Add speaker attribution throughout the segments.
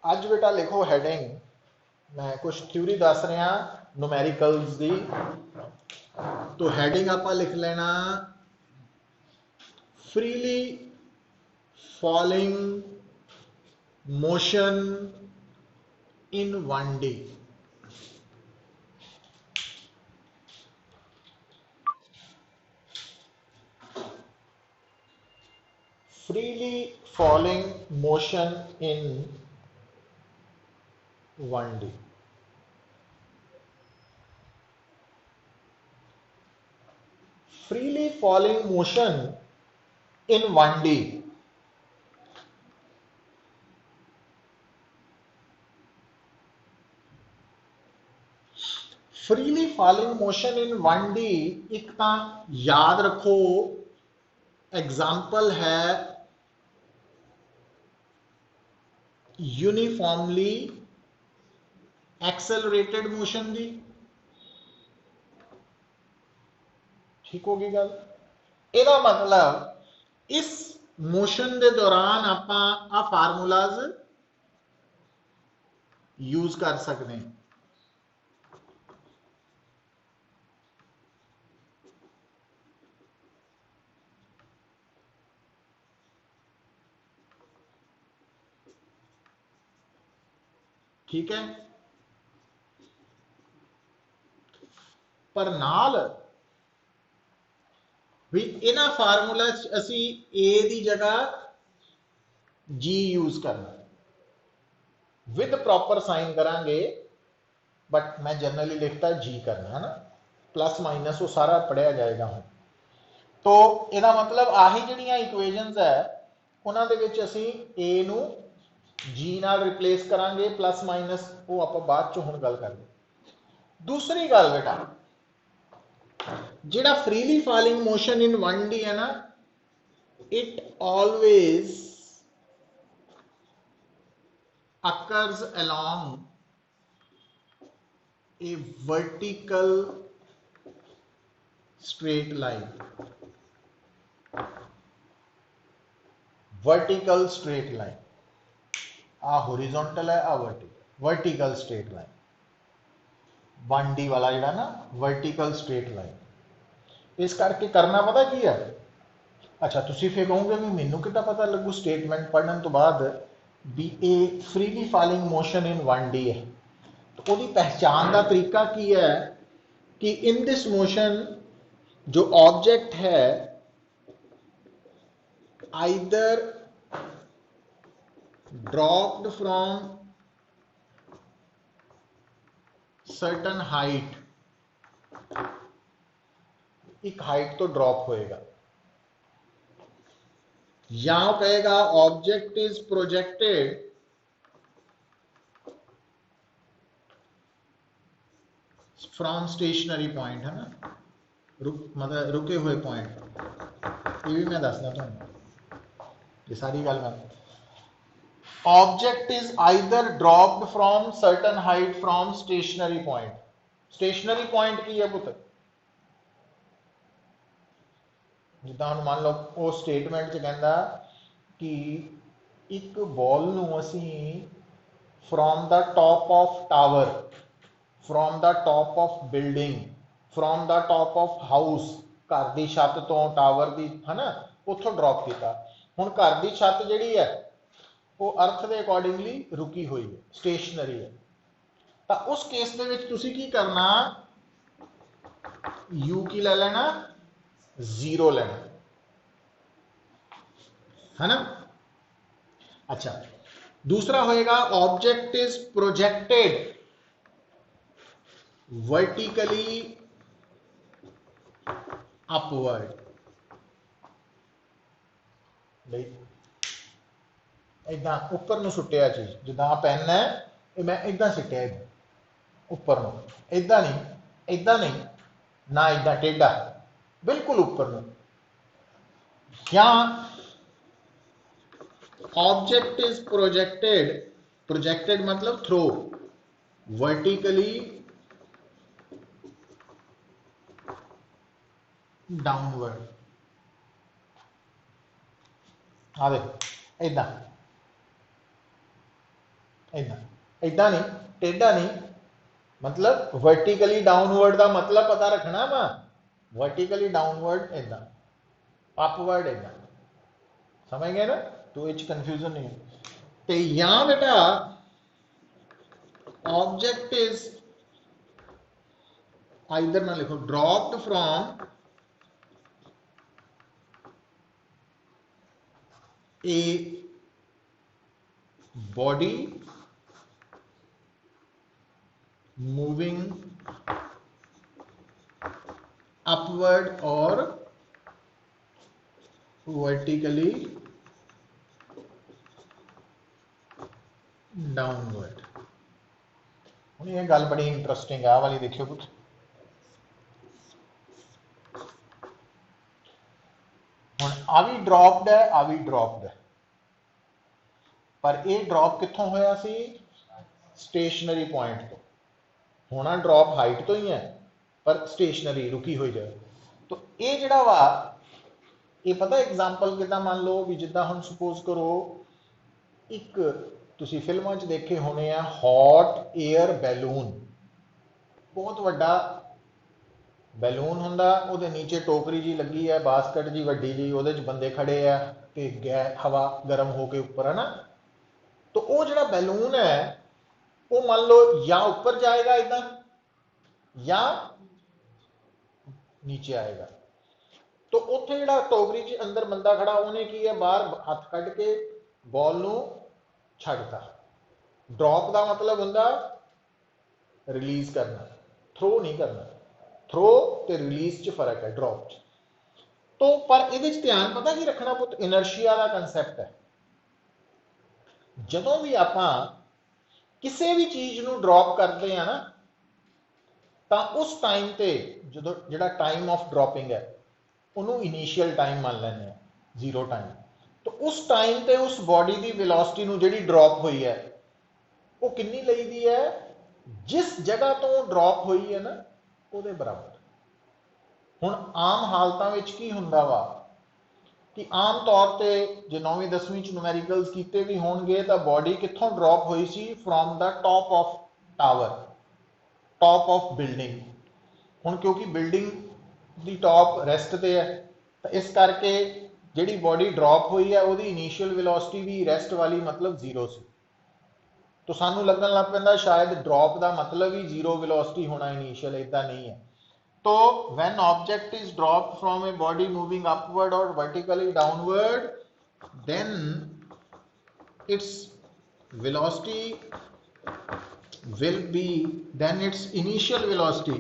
Speaker 1: आज बेटा लिखो हैडिंग, मैं कुछ थ्योरी दस रहा न्यूमेरिकल्स दी। तो हैडिंग आप लिख लेना freely falling motion in 1D। freely falling motion in 1D। freely falling motion in 1D freely falling motion in 1D एक तो याद रखो एग्जाम्पल है यूनिफॉर्मली एक्सेलरेटेड मोशन दी। ठीक होगी गल। ਇਹਦਾ मतलब इस मोशन के दौरान आप आ फार्मूलाज यूज कर सकते हैं। ठीक है, पर नाल भी इन्हां फार्मूला असी ए की जगह जी यूज करना विद प्रॉपर साइन करांगे, बट मैं जनरली लिखता जी करना है ना, प्लस माइनस वो सारा पढ़िया जाएगा। हम तो यदा मतलब आही जिहड़ियां इक्वेशनस है उन्होंने विच असी ए नू जी नाल रिप्लेस करांगे, प्लस माइनस वो आप बाद चो हुण गल करेंगे। दूसरी गल बेटा जिहड़ा freely falling motion in 1D है ना, it always occurs along a vertical straight line। vertical straight line, uh horizontal है, आ vertical straight line। 1D वाला जिहड़ा ना vertical straight line। इस करके करना पता की है। अच्छा तुसी फिर कहोगे भी मैनू कितना पता लगू स्टेटमेंट पढ़ने तो बाद भी ए freely falling motion in 1D है। तो उसकी पहचान का तरीका की है कि इन दिस मोशन जो ऑब्जेक्ट है either dropped from certain height, एक हाइट तो ड्रॉप होएगा, या कहेगा object is projected from stationary point, है ना, मतलब रुके हुए पॉइंट। ये भी मैं दसदा तुहानू, ये सारी गल मैं object is either dropped from certain height from stationary point. Stationary point की है पुत्र, जिदा हम मान लो वो स्टेटमेंट च कहता कि एक बॉल नू असी from the top of tower, from the top of building, from the top of house, घर की छत तो टावर की, है ना, उतों ड्रॉप किया। हुण घर की छत जिहड़ी है वो अर्थ के अकॉर्डिंगली रुकी हुई है, स्टेशनरी है। तो उस केस के विच तुसी की करना, यू की ले लेना, जीरो लेना, है ना। अच्छा दूसरा होएगा object is projected vertically upward. इदा उपर नूं सुटिया चीज, जिदा पेन है ये मैं इदा सिटिया उपर नूं, इदा नहीं, इदा नहीं ना, इदा टेढ़ा, बिल्कुल उपर नूं। या ऑब्जेक्ट इज प्रोजेक्टेड, प्रोजेक्टेड मतलब थ्रो, वर्टिकली डाउनवर्ड। आ देखो इदा इदा इदा नहीं, टेढ़ा नहीं, मतलब वर्टिकली डाउनवर्ड का मतलब पता रखना वा। वर्टिकली डाउनवर्ड इदा, अपवर्ड इदा, समझ गए ना? तो इच कंफ्यूजन नहीं है। तो या बेटा ऑब्जेक्ट इज आइदर ना लिखो dropped from a body moving upward or vertically downward। ਹੁਣ ਇਹ ਗੱਲ ਬੜੀ ਇੰਟਰਸਟਿੰਗ ਆ ਵਾਲੀ ਦੇਖਿਓ ਕੁਝ। ਹੁਣ ਆ ਵੀ ਡ੍ਰੌਪਡ ਹੈ, ਆ ਵੀ ਡ੍ਰੌਪਡ ਹੈ, ਪਰ ਇਹ ਡ੍ਰੌਪ ਕਿੱਥੋਂ ਹੋਇਆ ਸੀ? ਸਟੇਸ਼ਨਰੀ ਪੁਆਇੰਟ ਤੋਂ। ਹੋਣਾ ਡ੍ਰੌਪ ਹਾਈਟ ਤੋਂ ਹੀ ਹੈ, ਪਰ ਸਟੇਸ਼ਨਰੀ ਰੁਕੀ ਹੋਈ ਜਗ੍ਹਾ। तो ये ਜਿਹੜਾ ਵਾ ਇਹ ਪਤਾ ਐਗਜ਼ਾਮਪਲ ਕਿਦਾਂ, ਮੰਨ ਲਓ ਵੀ ਜਿੱਦਾਂ ਹੁਣ ਸਪੋਜ਼ ਕਰੋ ਇੱਕ ਤੁਸੀਂ ਫਿਲਮਾਂ 'ਚ ਦੇਖੇ ਹੋਣੇ ਆ ਹੌਟ 에ਅਰ ਬੈਲੂਨ, ਬਹੁਤ ਵੱਡਾ ਬੈਲੂਨ ਹੁੰਦਾ, ਉਹਦੇ ਨੀਚੇ ਟੋਕਰੀ ਜੀ ਲੱਗੀ ਹੈ, ਬਾਸਕਟ ਜੀ ਵੱਡੀ ਜੀ, ਉਹਦੇ 'ਚ ਬੰਦੇ ਖੜੇ ਆ ਤੇ ਹਵਾ ਗਰਮ ਹੋ ਕੇ ਉੱਪਰ ਹੈ ਨਾ। तो वो ਜਿਹੜਾ ਬੈਲੂਨ ਹੈ ਉਹ ਮੰਨ ਲਓ ਜਾਂ ਉੱਪਰ ਜਾਏਗਾ ਇਦਾਂ ਜਾਂ नीचे आएगा। तो उत्थे जिहड़ा टोकरी च अंदर बंदा खड़ा उन्हें की है बाहर हथ कढ़ के बॉल नूं छड्डता। ड्रॉप का मतलब हुंदा रिलीज करना, थ्रो नहीं करना। थ्रो ते रिलीज च फर्क है ड्रॉप च। तो पर इहदे च ध्यान पता की रखना पुत, इनर्शिया का कंसैप्ट है। जदों भी आपां किसी भी चीज़ नूं ड्रॉप करते हैं ना, तो उस टाइम ते जो जिहड़ा टाइम ऑफ ड्रॉपिंग है उन्होंने इनीशियल टाइम मान लैंदे हैं, जीरो टाइम। तो उस टाइम ते उस बॉडी की वेलोसिटी नूं जिहड़ी ड्रॉप हुई है वो कितनी लईदी है? जिस जगह तो ड्रॉप हुई है ना उहदे बराबर। हुण आम हालतां विच की हुंदा वा कि आम तौर पर जो 9वीं 10वीं च न्यूमैरिकल्स कीते भी होणगे तो बॉडी कित्थों ड्रॉप हुई सी? From the top of tower, top of building. हुण क्योंकि बिल्डिंग की टॉप रेस्ट ते है तो इस करके जिहड़ी बॉडी ड्रॉप हुई है वो इनीशियल वेलोसिटी भी रेस्ट वाली मतलब जीरो सी। तो सानू लगन लग पैंदा शायद ड्रॉप का मतलब ही जीरो वेलोसिटी होना इनीशियल, इदा नहीं है। तो when object is dropped from a body moving upward और vertically downward, then its velocity will be, then its initial velocity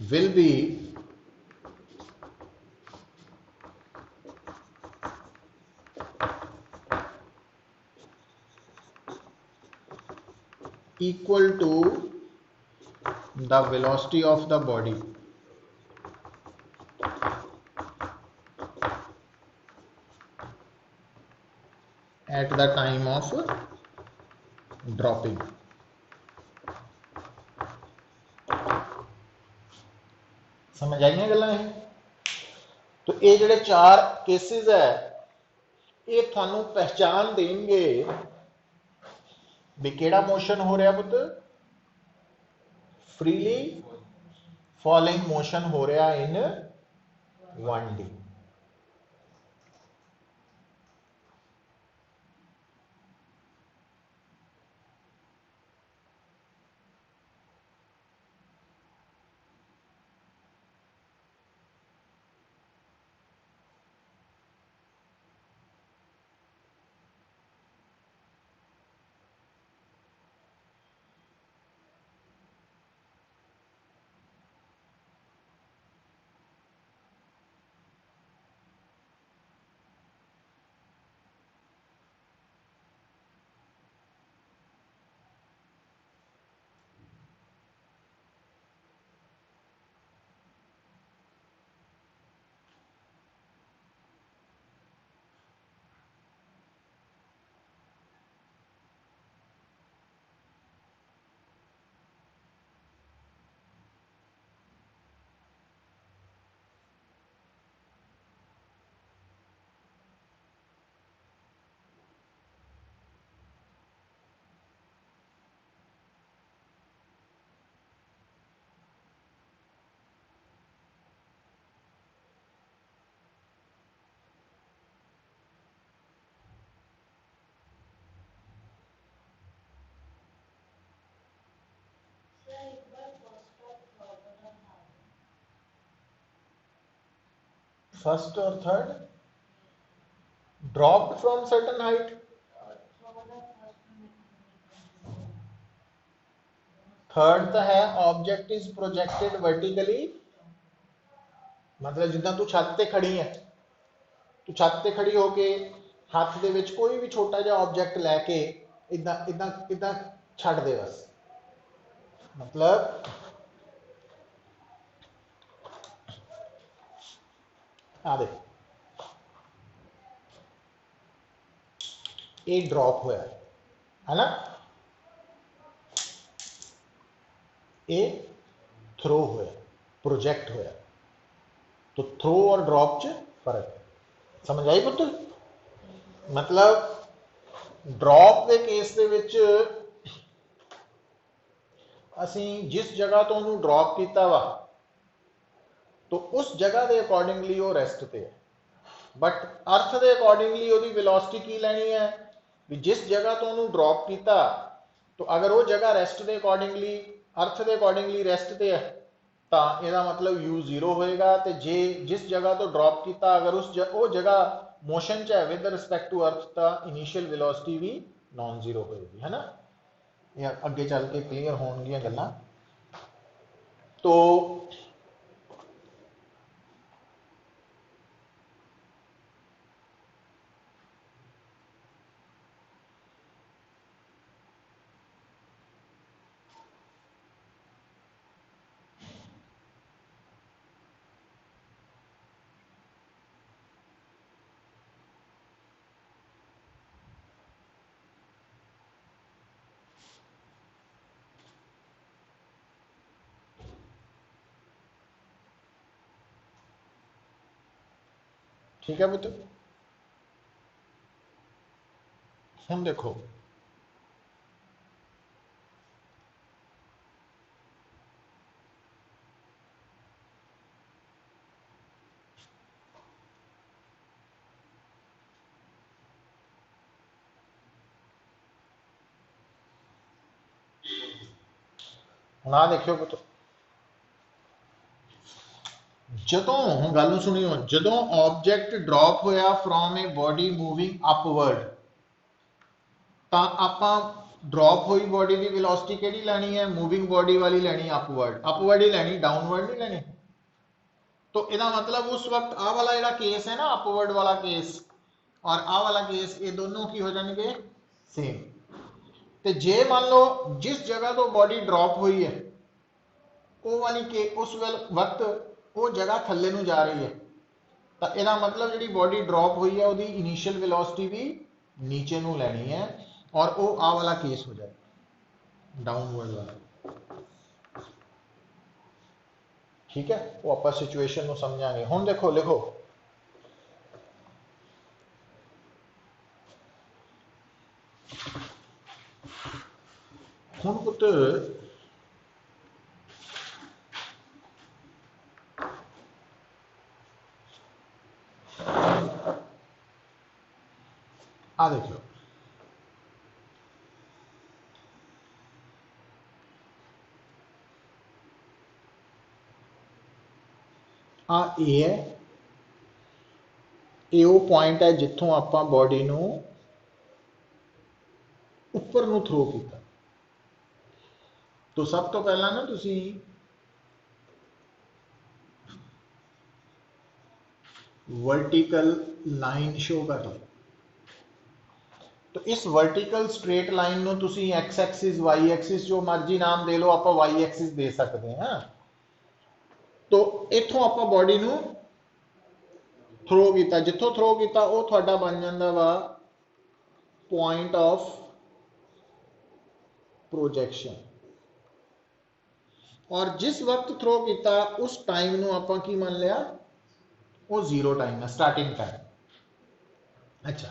Speaker 1: will be equal to the velocity of the body at the time of dropping। समझ आईयां गल्लां? तो ये जिहड़े चार cases है ये थानू पहचान देंगे भी केड़ा मोशन हो रहा पुत? फ्रीली फॉलिंग मोशन हो रहा इन 1D। फर्स्ट और third dropped from certain height, third तो है ऑब्जेक्ट इज प्रोजेक्टेड वर्टिकली, मतलब जिदा तू छत ते खड़ी है, तू छत ते खड़ी होके हाथ दे विच कोई भी छोटा जिहा ऑब्जेक्ट लैके इदा इदा इदा छड़ दे बस, मतलब आ दे ये ड्रॉप होया है ना, ये थ्रो होया, प्रोजेक्ट होया। तो थ्रो और ड्रॉप च फर्क है, समझ आई पुत्र? मतलब ड्रॉप के केस दे विच असी जिस जगह तो उन्होंने ड्रॉप किया वा तो उस जगह के अकॉर्डिंगली वो रेस्ट पे है, बट अर्थ के अकॉर्डिंगली वो वेलोसिटी की लैनी है भी जिस जगह तो उन्होंने ड्रॉप किया, तो अगर वो जगह रेस्ट के अकॉर्डिंगली अर्थ के अकॉर्डिंगली रेस्ट पे है तो यदा मतलब u जीरो होएगा, तो जे जिस जगह तो ड्रॉप किया अगर वो जगह मोशन च है विद रिस्पेक्ट टू अर्थ, तो इनिशियल वेलोसिटी भी नॉन जीरो होएगी, है ना। ये अगे चल के क्लीयर होंगी गल्लां। तो ठीक है पुत्र, हम देखो ना देखियो पुत्र, जदों हम गल सुनियो, जदों ऑब्जेक्ट ड्रॉप होया from a body moving upward, तो आप ड्रॉप हुई बॉडी की वेलोसिटी केड़ी लैनी है, मूविंग बॉडी वाली लैनी, अपवर्ड ही लैनी, डाउनवर्ड नहीं लैनी। तो इसका मतलब उस वक्त आ वाला जो केस है ना, अपवर्ड वाला केस और आ वाला केस, ये दोनों की हो जाएंगे सेम। तो जे मान लो जिस जगह तो बॉडी ड्रॉप हुई है वो वाली के उस वक्त वो जगह थल्ले नूं जा रही है, तो यदा मतलब जी बॉडी ड्रॉप हुई है वो इनिशियल वेलोसिटी भी नीचे नूं लैनी है और वो आ वाला केस हो जाए डाउनवर्ड वाला। ठीक है, वो आप सिचुएशन को समझांगे। हुण देखो लिखो, हुण पुत्र आ देखियो, आ ए है, ये वो पॉइंट है जिथों आप बॉडी नूं उपर नूं थ्रो किया। तो सब तो पहला ना तुसी वर्टिकल लाइन शो कर लो, तो इस वर्टिकल स्ट्रेट लाइन नो तुसी एक्स एक्सिस वाई एक्सिस जो मर्जी नाम दे लो, आप वाई एक्सिस दे सकते हैं। तो इथों आप बॉडी नू थ्रो किया, जिथों थ्रो किया वो थोड़ा बन जाता वा पॉइंट ऑफ प्रोजेक्शन, और जिस वक्त थ्रो किया उस टाइम नू आप की मान लिया वो जीरो टाइम है, स्टार्टिंग टाइम। अच्छा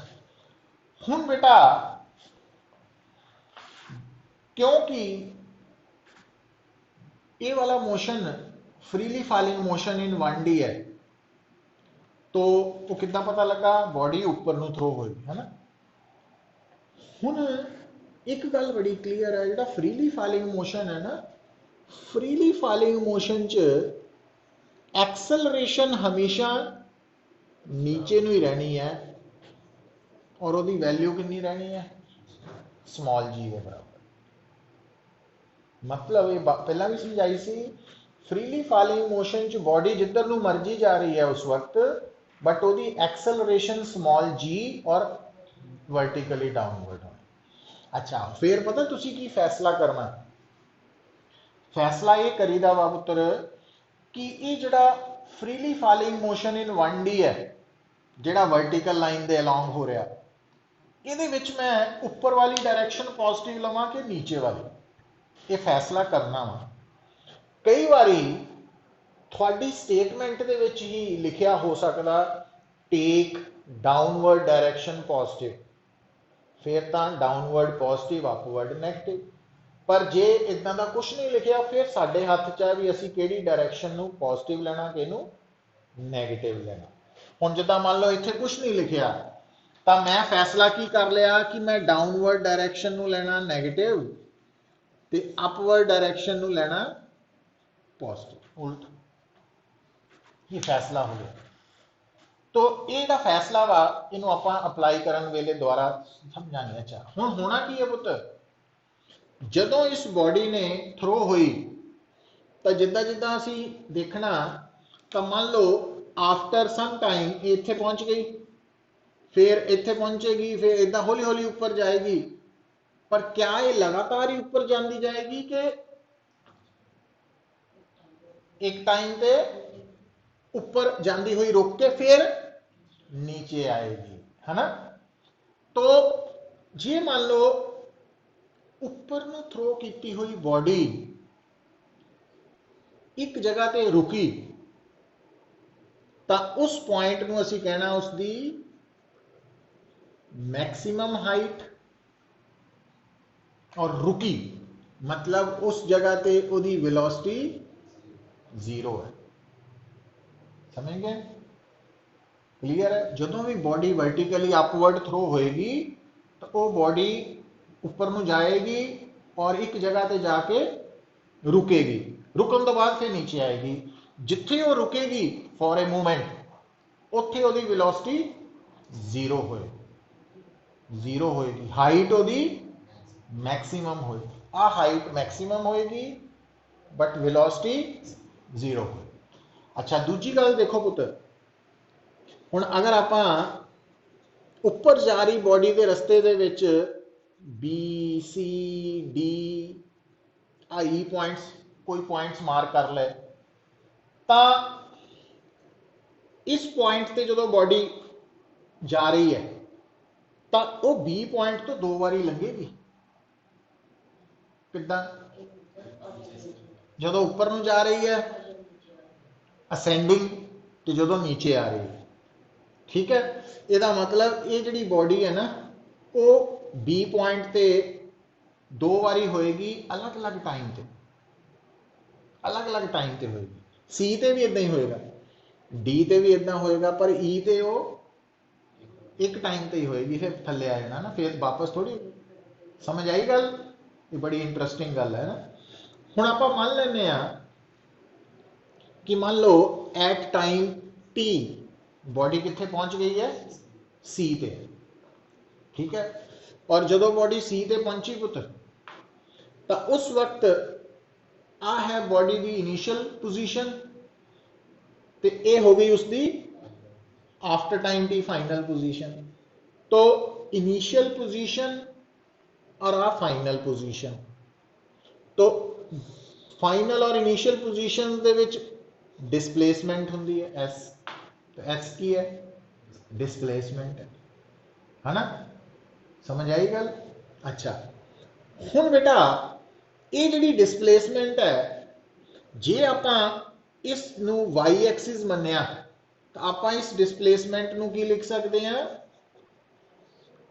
Speaker 1: हुण बेटा क्योंकि ये वाला motion freely falling motion in 1D है, तो वो कितना पता लगा बॉडी ऊपर नूं थ्रो हुई है ना। हुण एक गल बड़ी क्लीयर है, जो फ्रीली फॉलिंग मोशन है ना, फ्रीली फॉलिंग मोशन च एक्सेलरेशन हमेशा नीचे नूं ही रहनी है और ਉਹਦੀ वैल्यू कितनी रहनी है स्मॉल जी के बराबर। मतलब ये पहला भी समझाई सी, फ्रीली फॉलिंग मोशन च बॉडी जिधर नूं मर्जी जा रही है उस वक्त, बट ਉਹਦੀ एक्सेलरेशन स्मॉल जी और वर्टिकली डाउनवर्ड होनी। अच्छा फिर पता तुसी की फैसला करना, फैसला ये करीदा वा पुत्र कि ये जड़ा freely falling motion in 1D है, जड़ा वर्टिकल लाइन दे अलोंग हो रहा, ਇਹਦੇ ਵਿੱਚ मैं ऊपर वाली डायरेक्शन पॉजिटिव लवां कि नीचे वाली, ये फैसला करना वा। कई बारी थोड़ी स्टेटमेंट दे विच ही लिखिया हो सकता टेक डाउनवर्ड डायरेक्शन पॉजिटिव, फिर तो डाउनवर्ड पॉजिटिव अपवर्ड नैगेटिव, पर जे इदां दा कुछ नहीं लिखिया फिर साडे हथ च है भी असी किहड़ी डायरेक्शन नूं पॉजिटिव लेना किहनूं नैगेटिव लेना। हुण जिद्दां मान लो इत्थे कुछ नहीं लिखिया तो मैं फैसला की कर लिया कि मैं डाउनवर्ड डायरेक्शन नूं लेना नैगेटिव ते अपवर्ड डायरेक्शन नूं लेना पॉजिटिव, उल्ट ये फैसला हो गया। तो ये फैसला वा इनू आपां अप्लाई करन वेले द्वारा समझाने। अच्छा हुण होना की है पुत्र, जदों इस बॉडी ने थ्रो हुई तो जिद्दां जिद्दां असी देखना, तो मान लो आफ्टर सम टाइम इत्थे पहुंच गई, फिर इत्थे पहुंचेगी, फिर इदां हौली हौली ऊपर जाएगी, पर क्या ये लगातार ही ऊपर जाती जाएगी कि एक टाइम पे ऊपर जाती हुई रुक के फिर नीचे आएगी, है ना। तो जे मान लो ऊपर नूं थ्रो की हुई बॉडी एक जगह ते रुकी, तो उस पॉइंट नूं असीं कहना उसकी मैक्सिमम हाइट, और रुकी मतलब उस जगह ते उहदी वेलोसिटी जीरो है। समझ गए, क्लीयर है। जदों भी बॉडी वर्टिकली अपवर्ड थ्रो होएगी तो वह बॉडी ऊपर नूं जाएगी और एक जगह ते जाके रुकेगी, रुकन तो बाद फिर नीचे आएगी। जिथे वो रुकेगी फॉर ए मूवमेंट उत्थे उहदी वेलोसिटी जीरो होएगी, जीरो होएगी। हाइट उहदी मैक्सिमम होएगी, आ हाइट मैक्सिमम होएगी बट वेलोसिटी जीरो होएगी। अच्छा दूजी गल देखो पुत्र, हुण अगर आपां ऊपर जा रही बॉडी के रस्ते दे विच बी सी डी आई पॉइंट्स कोई पॉइंट्स मार्क कर ले, तो इस पॉइंट ते जो बॉडी जा रही है तो वो बी पॉइंट तो दो बारी लंघेगी। किदां, जो ऊपर नूं जा रही है असेंडिंग, तो जो नीचे आ रही है, ठीक है। यदा मतलब ये जी बॉडी है ना वो बी पॉइंट ते दो बारी होएगी अलग अलग टाइम ते, अलग अलग टाइम ते होएगी। सी ते भी इदां ही होएगा, डी ते भी इदां होएगा, पर ई ते वो एक टाइम ते ही होएगी, फिर थल्ले आ जाना ना, फिर वापस थोड़ी। समझ आई गल, ये बड़ी इंटरेस्टिंग गल है ना। हुण आपां मान लैंदे आ कि मान लो एट टाइम टी बॉडी कित्थे पहुंच गई है सी ते, ठीक है। और जो बॉडी सी ते पहुंची पुत्र, तो उस वक्त आ है बॉडी की इनिशियल पोजीशन, तो ये हो गई उसकी after time T final position. तो इनिशियल पोजीशन और आ फाइनल पोजीशन, तो फाइनल और इनिशियल पोजीशन दे विच डिस्प्लेसमेंट होंदी है एस, तो एस की है डिस्प्लेसमेंट है ना। समझ आई गल। अच्छा हुण बेटा ये जी डिस्प्लेसमेंट है, जे आपां इस नूं वाई एक्सिस मन्निया तो आपां इस डिस्प्लेसमेंट नूं की लिख सकते हैं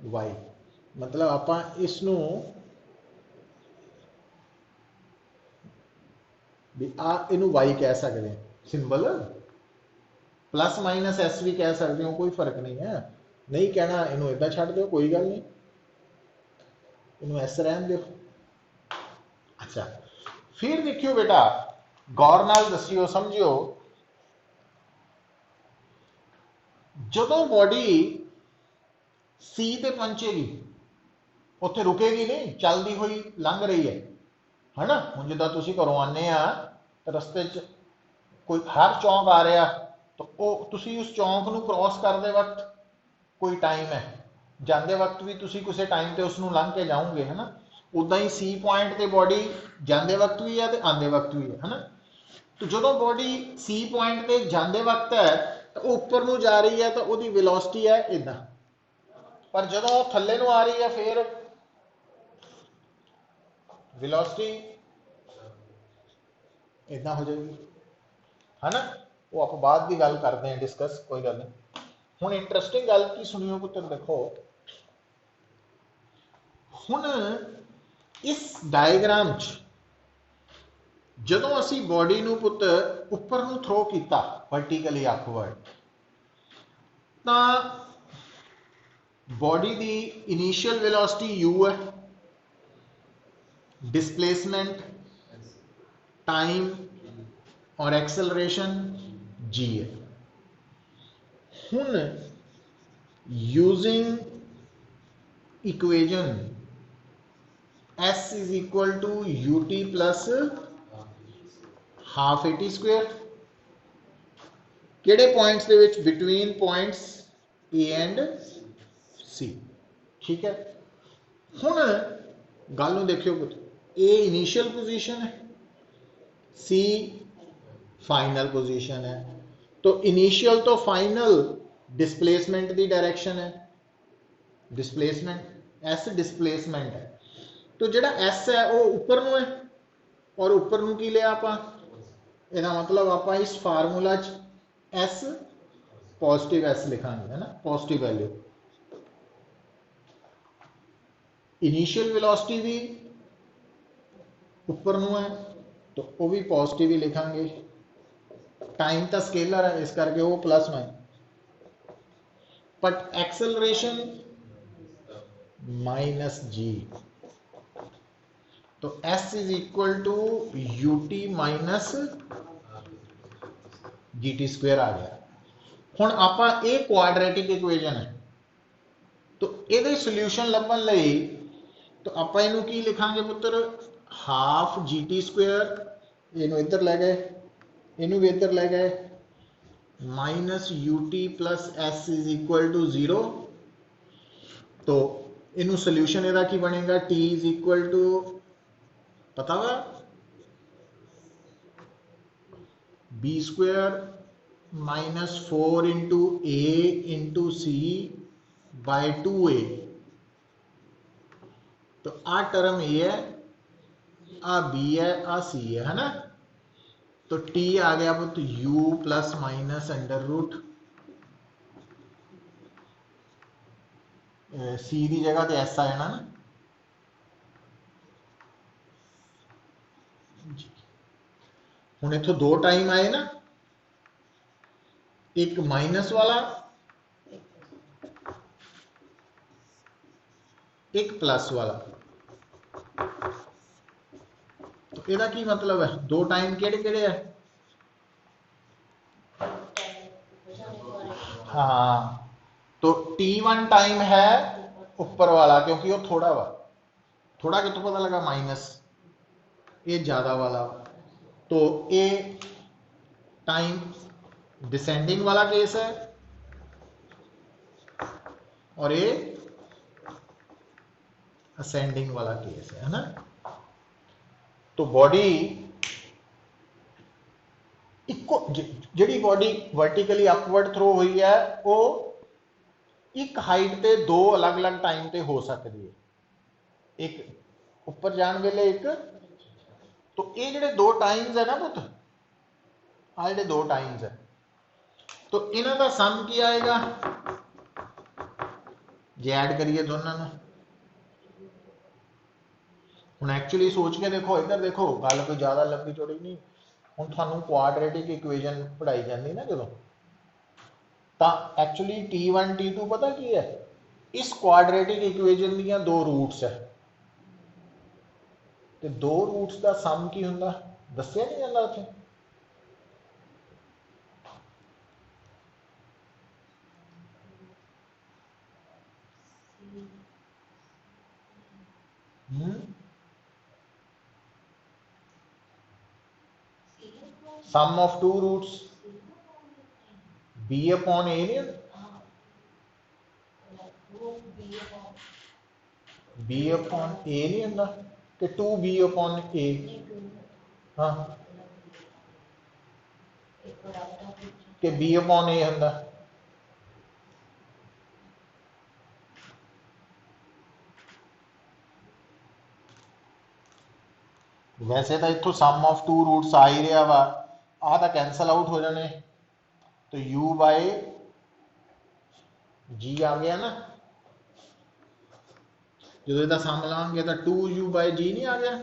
Speaker 1: वाई, मतलब आपां इस नूं भी आ इनू वाई कह सकते हैं, सिंबल प्लस माइनस एस भी कह सकते हो, कोई फर्क नहीं है। नहीं कहना इनू इदा छड़ दो, कोई गल नहीं, इनू एस रहन दो। अच्छा फिर देखियो बेटा गौर नाल दसियो समझियो, ਜਦੋਂ ਬੋਡੀ C ਤੇ ਪਹੁੰਚੇਗੀ ਉੱਥੇ ਰੁਕੇਗੀ ਨਹੀਂ, ਚੱਲਦੀ ਹੋਈ ਲੰਘ ਰਹੀ ਹੈ ਨਾ। ਹੁਣ ਜਿੱਦਾਂ ਤੁਸੀਂ ਘਰੋਂ ਆਉਂਦੇ ਆ ਰਸਤੇ 'ਚ ਕੋਈ ਹਰ ਚੌਂਕ ਆ ਰਿਹਾ, ਤਾਂ ਉਹ ਤੁਸੀਂ ਉਸ ਚੌਂਕ ਨੂੰ ਕ੍ਰੋਸ ਕਰਦੇ ਵਕਤ ਕੋਈ ਟਾਈਮ ਹੈ, ਜਾਂਦੇ ਵਕਤ ਵੀ ਤੁਸੀਂ ਕਿਸੇ ਟਾਈਮ ਤੇ ਉਸ ਨੂੰ ਲੰਘ ਕੇ ਜਾਓਗੇ, ਹੈ ਨਾ। ਉੱਦਾਂ ਹੀ C ਪੁਆਇੰਟ ਤੇ ਬੋਡੀ ਜਾਂਦੇ ਵਕਤ ਵੀ ਹੈ ਤੇ ਆਉਂਦੇ ਵਕਤ ਵੀ ਹੈ ਨਾ। तो जो बॉडी C पॉइंट पे जाते वक्त है तो ऊपर ਨੂੰ जा रही है तो ਉਹਦੀ वेलोसिटी है इदा, पर जो थले ਨੂੰ आ रही है फिर वेलोसिटी इदा हो जाएगी, है ना। वो आप बाद की गल करते हैं डिस्कस, कोई गल नहीं। हुण इंटरेस्टिंग गल की सुनियो पुत्र, देखो हुण इस डायग्राम च ਜਦੋਂ ਅਸੀਂ ਬੋਡੀ ਨੂੰ ਪੁੱਤ ਉੱਪਰ ਨੂੰ ਥਰੋ ਕੀਤਾ ਵਰਟੀਕਲੀ ਅਪਵਰਡ, ਤਾਂ ਬੋਡੀ ਦੀ ਇਨੀਸ਼ੀਅਲ ਵੈਲੋਸਿਟੀ u ਹੈ, डिस्प्लेसमेंट टाइम और एक्सेलरेशन g है। हुण using equation s is equal to ut plus half at square, किहड़े पॉइंट्स दे विच between points a and c, ठीक है। हुण गल नूं देखियो पुत, a इनिशियल पोजीशन है, c फाइनल पोजीशन है, तो इनिशियल तो फाइनल डिस्प्लेसमेंट की डायरेक्शन है, डिस्प्लेसमेंट s डिस्प्लेसमेंट है, तो जिहड़ा s है वो ऊपर नूं है, और ऊपर नूं की लिया आपां, ਇਹਦਾ मतलब आप इस फार्मूला S पॉजिटिव S लिखांगे, है ना, पॉजिटिव वैल्यू। इनिशियल वेलोसिटी भी ऊपर नूं है तो वो भी पॉजिटिव ही लिखांगे, टाइम तो स्केलर है इस करके वो प्लस में, बट एक्सेलरेशन माइनस g, तो S is equal to ut minus gt square आ गया। हुण आपां ये क्वाड्रेटिक इक्वेजन है, तो ये सोल्यूशन लभन लई तो आपां इहनूं की लिखांगे पुत्र, हाफ gt स्क्वेयर, इहनूं इधर लै गए, इहनूं भी इधर लै गए, minus ut plus s is equal to 0, तो इहनूं सोल्यूशन इहदा की बनेगा, t इज इक्वल टू पता वा b square minus 4 into a into C by 2a, तो आ टर्म a है, आ b है, आ c है ना। तो t आ गया पुत u plus minus under root c की जगह तो s आ जाना ना। हुण इत्थों दो टाइम आए ना, एक माइनस वाला एक प्लस वाला, तो इसका की मतलब है, दो टाइम केड़े-केड़े है, हाँ, तो t1 टाइम है ऊपर वाला क्योंकि वो थोड़ा वा, थोड़ा कितों पता लगा, माइनस, ये ज्यादा वाला, तो ये टाइम डिसेंडिंग वाला केस है और ये असेंडिंग वाला केस है ना। तो बॉडी इको जिहड़ी बॉडी वर्टिकली अपवर्ड थ्रो हुई है वो एक हाइट ते दो अलग अलग टाइम ते हो सकती है, एक ऊपर जाने वेले एक, तो ये जिहड़े दो टाइम्स है ना पुत, आ जिहड़े दो टाइम्स है, तो इन्हां दा सम की आएगा जे ऐड करिए दोनों नूं। हुण एक्चुअली सोच के देखो, इधर देखो, गल कोई ज़्यादा लंबी चौड़ी नहीं। हुण तुहानूं क्वाड्रेटिक इक्वेजन पढ़ाई जाती ना जदों, तां एक्चुअली T1 T2 पता की है, इस क्वाड्रेटिक इक्वेजन दीयां दो रूट्स है, ते दो रूट्स का सम की हुंदा दस्सिया नहीं जांदा उत्थे। Sum of two roots b upon a नहीं b अपॉन a नहीं होंदा कि 2b अपॉन a हाँ कि b अपॉन a होंदा वैसे तो इतों सम ऑफ टू रूट्स आ ही रहा वा आ तो कैंसल आउट हो जाने तो u बाय g आ गया ना जो इसका सम लाएंगे तो 2u बाय g नहीं आ गया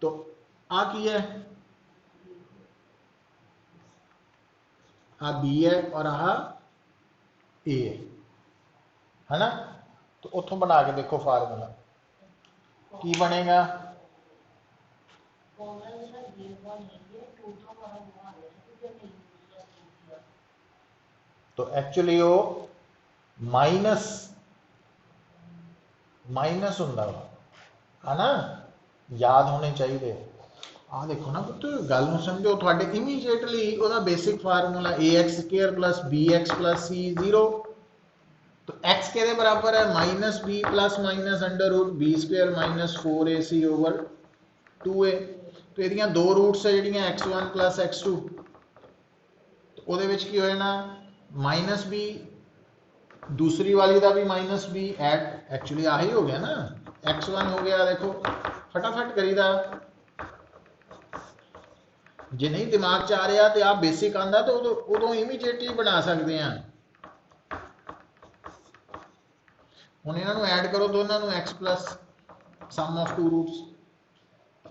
Speaker 1: तो आ की है आ b है और आ a है ना तो उतों बना के देखो फार्मूला की बनेगा तो एक्चुअली वो माइनस माइनस होंदा है ना याद होने चाहिए आ देखो ना पुत्त गल नूं समझो तुहाडे इमीडिएटली ओदा basic formula ax² plus bx plus c 0 तो x के बराबर है minus B plus minus under root b² minus 4ac over 2a तो ये दो रूट्स है जिहड़ियां x1 प्लस x2 तो उहदे विच की हो जाना माइनस बी दूसरी वाली का भी माइनस बी एट एक्चुअली आही हो गया ना x1 हो गया देखो फटाफट करीदा जे नहीं दिमाग च आ रहा तो आप बेसिक आंदा तो उदों इमीडिएटली बना सकते हैं हुण इन्हां ऐड करो दोनों नूं x plus sum of two roots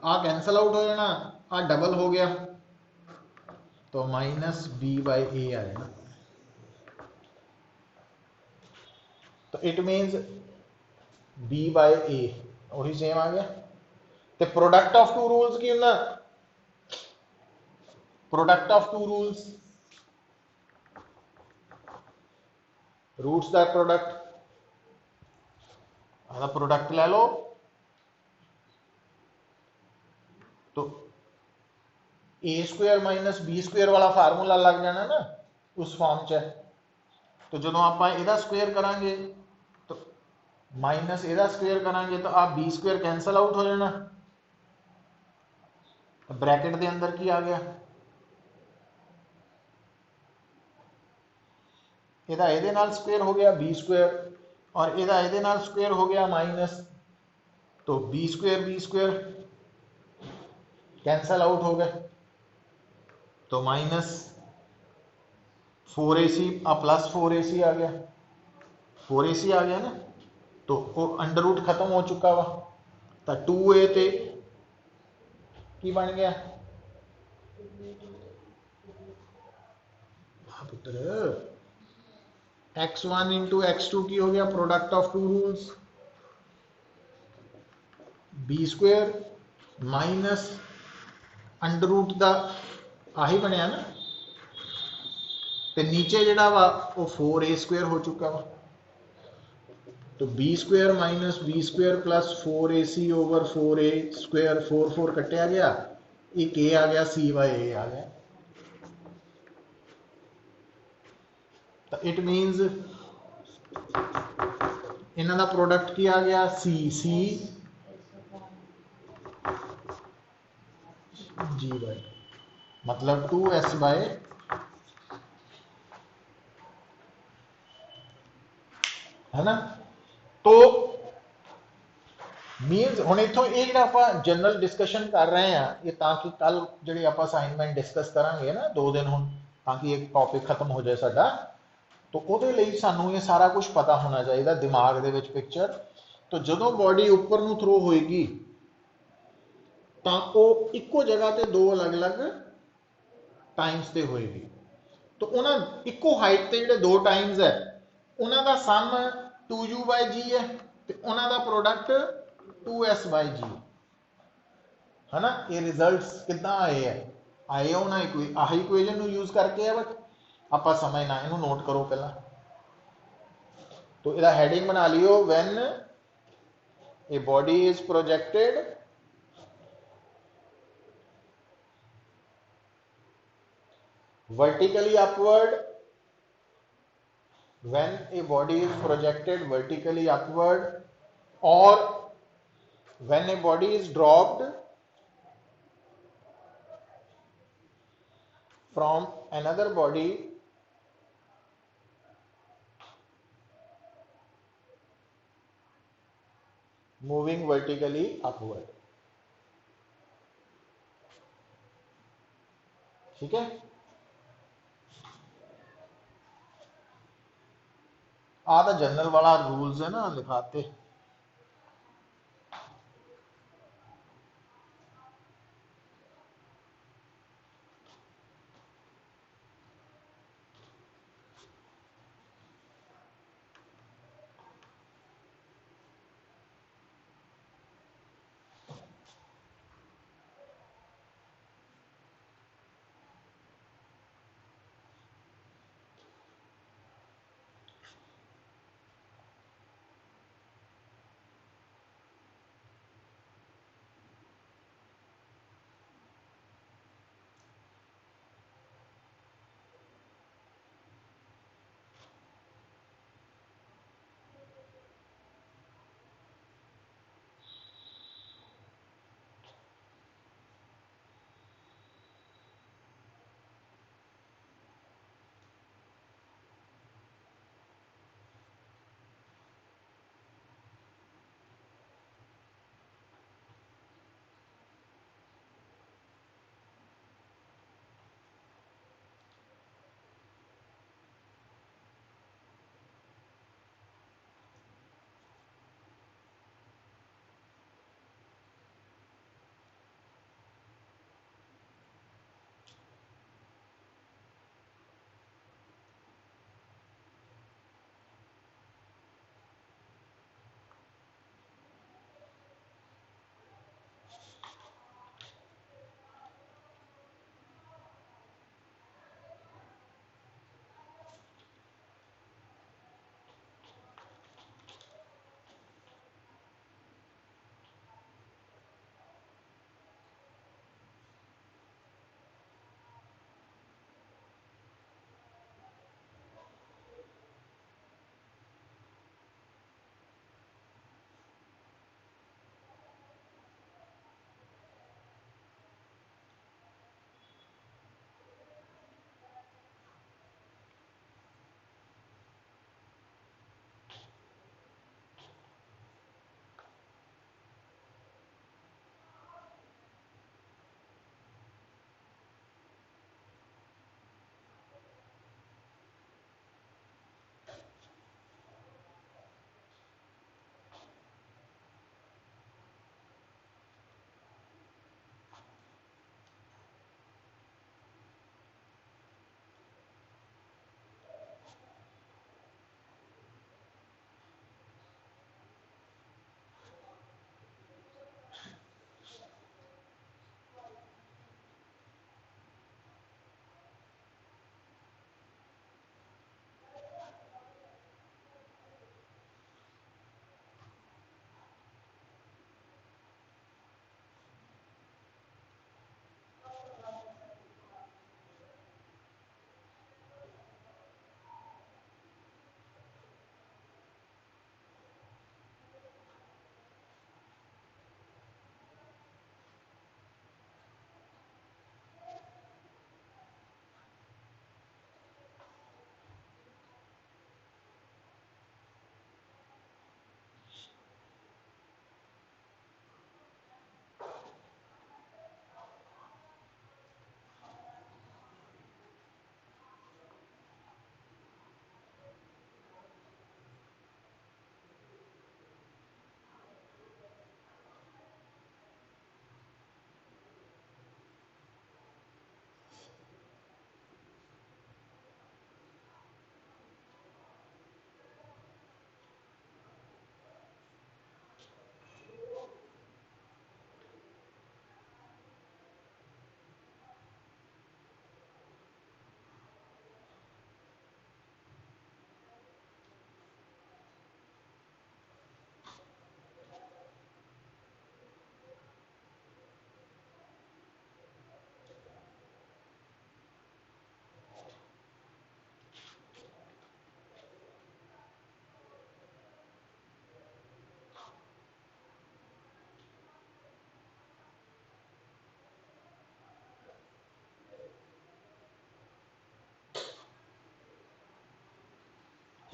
Speaker 1: आ कैंसल आउट हो जाना आ डबल हो गया तो माइनस बी बाय ए आ जाना तो it means b by A वही सेम आ गया तो प्रोडक्ट ऑफ टू रूल्स की होना product of two rules roots का प्रोडक्ट प्रोडक्ट ले लो तो a² माइनस b² वाला फार्मूला लग जाना ना उस फॉर्म च तो जो आप इहदा स्क्वेयर करांगे तो माइनस इहदा स्क्वेयर करांगे तो आप b² कैंसल आउट हो जाना ब्रैकेट के अंदर की आ गया इहदा इहदे नाल स्क्वेयर हो गया b² और इहदा इहदे नाल स्क्वेयर हो गया माइनस तो b² कैंसल आउट हो गए तो माइनस 4ac प्लस 4ac आ गया 4ac आ गया ना तो वो अंडर रूट खत्म हो चुका वा तो 2a ते की बन गया पुत्र x1 इंटू x2 की हो गया product of two rules b² minus under root का आही बनया ना तो नीचे जड़ा वा वो 4a² हो चुका वा तो b² minus b² plus 4ac over 4a² 4 कटिया गया एक a आ गया c बाय a आ गया तो इट मीन्स इन्हां दा प्रोडक्ट की आ गया c g बाय मतलब 2s बाय है ना तो मीनस हुण इत्थों ये जिहड़ा आपां जनरल डिस्कशन कर रहे हैं ये ताकि कल जिहड़ी आपां असाइनमेंट डिस्कस करांगे ना 2 दिन हुण ताकि एक टॉपिक खत्म हो जाए साडा तो उहदे लई सानूं ये सारा कुछ पता होना चाहिए दिमाग दे विच पिक्चर तो जदों बॉडी उपर नूं थ्रो होएगी तां ओह इक्को जगह ते दो अलग अलग टाइम्स ते होएगी तो उन्हां इक्को हाइट ते जिहड़े दो टाइम्स है उन्हां दा सम 2u बाय g है ते उन्हां दा प्रोडक्ट 2s बाय g है ना ये रिजल्ट्स कितना आए है आए होना आही इक्वेशन नूं यूज करके है बट आपां समझना इहनूं नोट करो पहला तो इहदा हेडिंग बना लियो when A body is projected vertically upward. When a body is projected vertically upward, or when a body is dropped from another body moving vertically upward. ठीक है, आधा जनरल वाला रूल्स है ना लिखाते.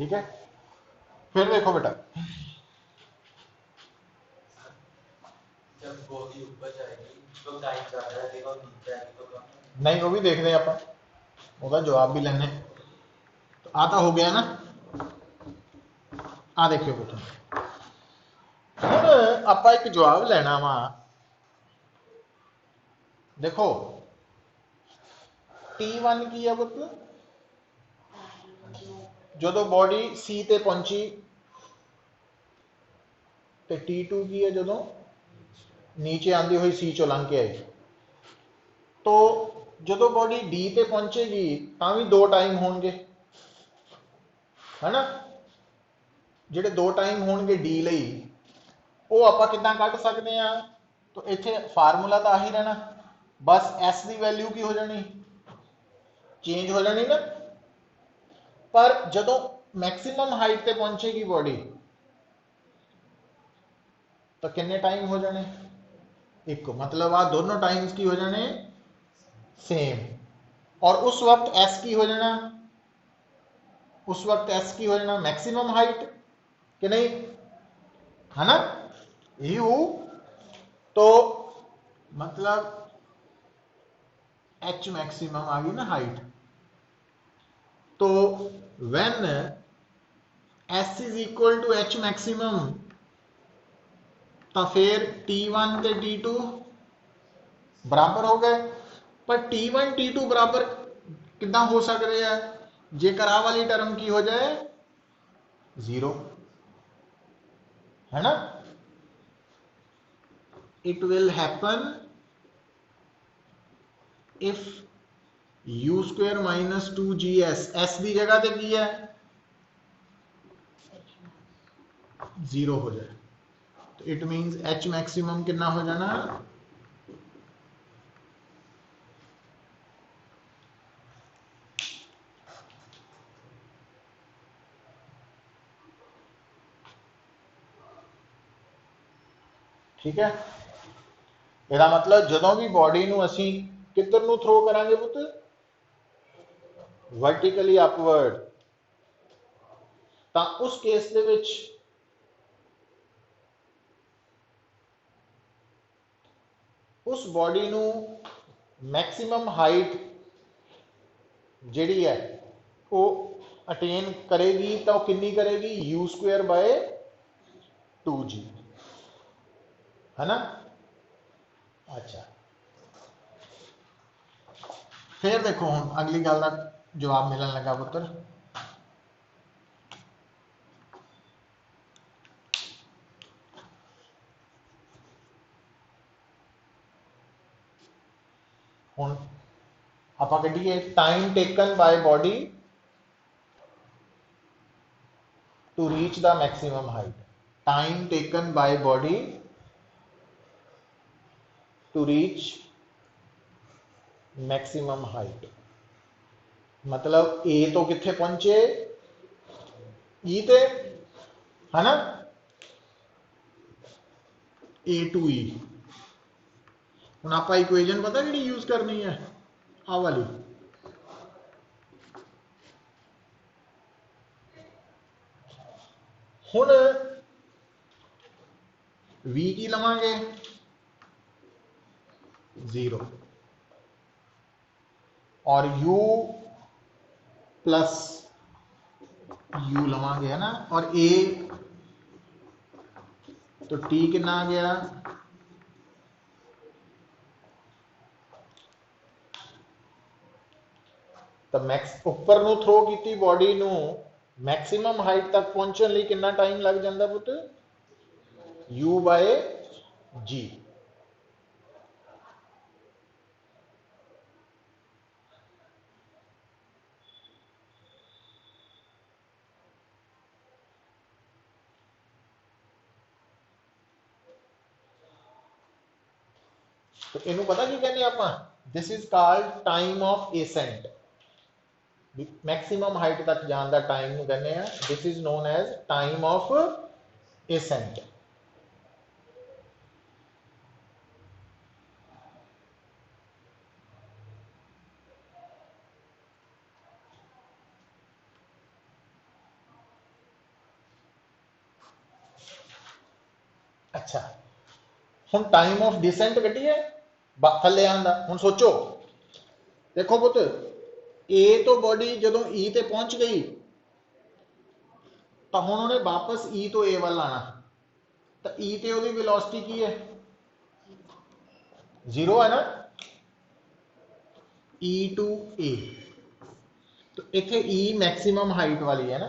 Speaker 1: ठीक है, फिर देखो बेटा,
Speaker 2: जब बॉडी ऊपर जाएगी तो टाइम ज़्यादा लगेगा और नीचे आएगी तो कम।
Speaker 1: नहीं वो भी देखते हैं आप, ਉਹਦਾ जवाब भी लेने। तो आता हो गया ना, आ देखियो बेटा, ਹੁਣ ਆਪਾਂ ਇੱਕ ਜਵਾਬ ਲੈਣਾ ਵਾ। देखो T1 की है पुत, जो बॉडी C ते पहुंची, ते T2 की है जो नीचे आंदी हुई C चो लंघ के आई। तो जो बॉडी D ते पहुंचेगी तो भी दो टाइम होंगे, है ना, ਜਿਹੜੇ दो टाइम होंगे D ਲਈ ਉਹ ਆਪਾਂ ਕਿੱਦਾਂ ਕੱਢ ਸਕਦੇ ਆ। तो इत्थे फार्मूला तो आही रहना, बस S की वैल्यू की हो जानी, चेंज हो जानी ना। पर जो मैक्सिमम हाइट ते पहुंचेगी बॉडी तो कितने टाइम हो जाने, एक, मतलब आ दोनों टाइम्स की हो जाने सेम। और उस वक्त S की हो जाना, उस वक्त S की हो जाना मैक्सिमम हाइट कि नहीं, है ना, यू। तो मतलब H मैक्सिमम आ गई ना हाइट। तो when S is equal to H maximum तो फिर T1 ते T2 बराबर हो गए। पर T1 T2 बराबर कितना हो सकते हैं, जेकर आ वाली टर्म की हो जाए 0, है ना। It will happen if u square minus 2gs, s की जगह ते की है 0 हो जाए। तो इट मीन्स h मैक्सिमम कितना हो जाना, ठीक है। ਇਹਦਾ मतलब ਜਦੋਂ भी बॉडी ਨੂੰ ਅਸੀਂ ਕਿੱਧਰ ਨੂੰ ਥਰੋ ਕਰਾਂਗੇ ਪੁੱਤ, वर्टिकली अपवर्ड, ਤਾਂ ਉਸ ਕੇਸ ਦੇ ਵਿੱਚ उस बॉडी ਨੂੰ मैक्सिमम हाइट ਜਿਹੜੀ है वो अटेन करेगी तो कितनी करेगी, u स्क्वायर बाय 2g, है ना। अच्छा फिर देखो हम अगली गल का जवाब मिलन लगा पुत्र। हुण आपां कढीए time taken by body to reach the maximum height, time taken by body to reach maximum height, मतलब ए तो कित्थे पहुंचे, ई ते, है ना, ए टू ई। हुण आपां इक्वेशन पता जिहड़ी यूज करनी है, आ वाली, हुण v की लवांगे 0 और u प्लस u लवांगे, है ना, और a तो t कितना आ गया, तो मैक्स उपर नूं थ्रो की बॉडी नूं मैक्सिमम हाइट तक पहुंचने लिए कितना टाइम लग जाता पुत, u बाय g। तो इनू पता की कहने आप, this is called time of ascent, maximum height तक जाने का टाइम नूं कहने हैं, this is known as time of ascent. अच्छा हुण टाइम ऑफ डिसेंट कड्ढिए थल्ले आउण दा। हुण सोचो, देखो पुत, ए तो बॉडी जदों ई ते पहुंच गई तो हुण उहने वापस ई तो ए वाल आना, तो ई ते उहदी वेलोसिटी की है, 0 है ना, ई टू ए। तो इत्थे ई मैक्सिमम हाइट वाली है ना।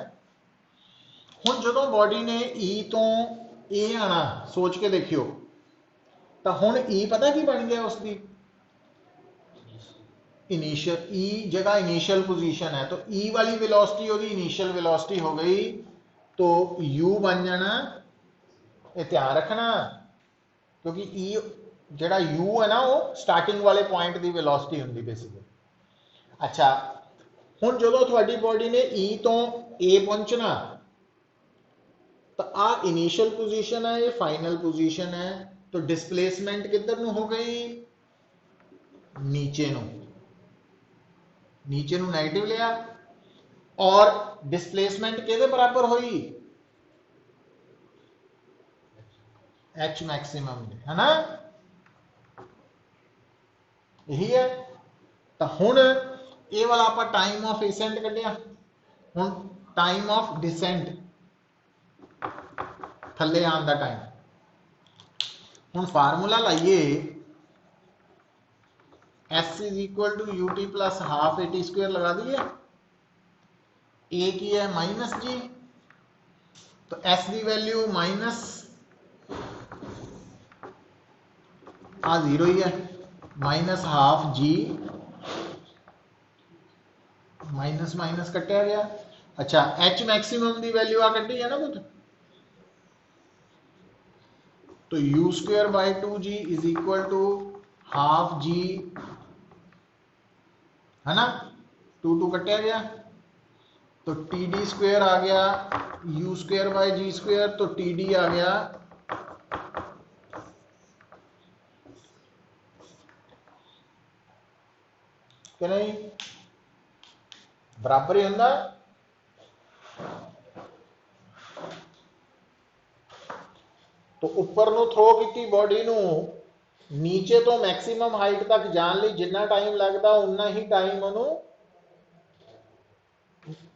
Speaker 1: हुण जदों बॉडी ने ई तो ए आना, सोच के देखियो, तो हुण ई पता की बन गया उसकी इनिशियल, ई जगह इनिशियल पोजीशन है, तो ई वाली वेलोसिटी ਉਹਦੀ इनिशियल वेलोसिटी हो गई, तो u बन जाना, ये ध्यान रखना, क्योंकि ई जड़ा u है ना वो स्टार्टिंग वाले पॉइंट की वेलोसिटी होंगी बेसिकली। अच्छा हुण जदों तुहाडी बॉडी ने ई तो ए पहुंचना, तो आ इनिशियल पोजीशन है, ये फाइनल पोजीशन है, तो डिस्प्लेसमेंट किधर नूं हो गई, नीचे नूं, नीचे नूं नेगेटिव लिया, और डिस्प्लेसमेंट किहदे बराबर हुई, एच मैक्सिमम दे, है ना, यही है। तो हुण ये वाला आपां टाइम ऑफ एसेंट कढिया, हुण टाइम ऑफ डिसेंट थल्ले आउण दा टाइम, हुण फार्मूला लाइए, S is equal to U T plus half A T square लगा दिए, ए की है माइनस जी, तो S की वैल्यू माइनस आ 0 ही है, minus half g, minus minus कटिया गया। अच्छा H मैक्सिमम की वैल्यू आ कटी है ना कुछ, तो u square by 2g is equal to half g, है ना, 2 कटिया गया, तो टी डी स्क्वेयर आ गया U square by G square, तो टी डी आ गया कि नहीं, बराबर ही होंदा। तो उपर नूं थ्रो की बॉडी नूं नीचे तो मैक्सिमम हाइट तक जाने लई जिन्ना टाइम लगता उन्ना ही टाइम उन्हों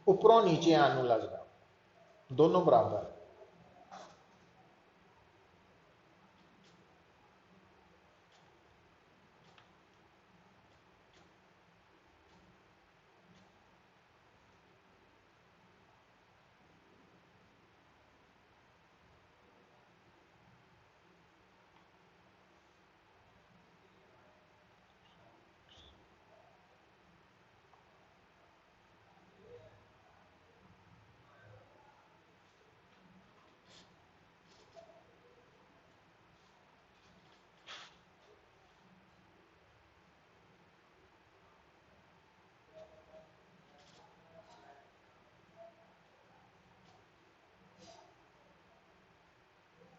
Speaker 1: उपरों नीचे आने लगता, दोनों बराबर।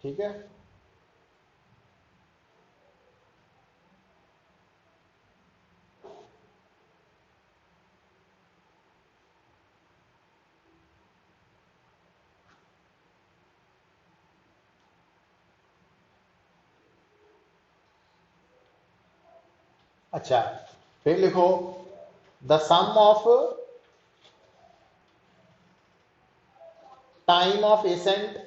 Speaker 1: ठीक है, अच्छा फिर लिखो the sum of time of ascent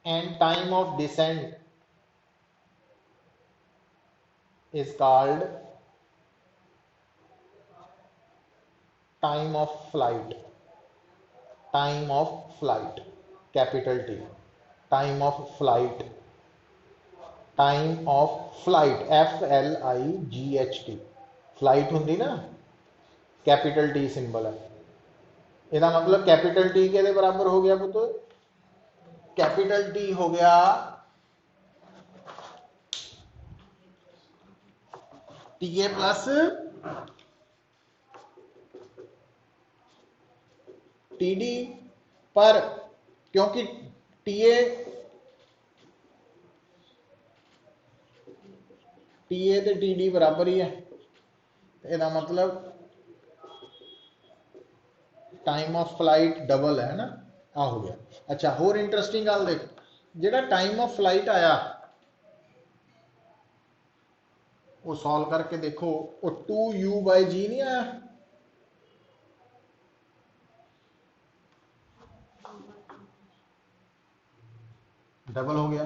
Speaker 1: and time of descent is called time of flight, time of flight, capital T, time of flight, time of flight, FLIGHT, flight होंगी ना, कैपिटल T सिंबल है, इसका मतलब capital T के बराबर हो गया पुत्र, कैपिटल T हो गया TA प्लस TD, पर क्योंकि TA ते TD बराबर ही है, इसका मतलब टाइम ऑफ फ्लाइट डबल है ना, आ हो गया। अच्छा होर इंटरेस्टिंग गल देख, जेड़ा टाइम ऑफ फ्लाइट आया वो सॉल्व करके देखो, वो 2u/g नहीं आया, डबल हो गया।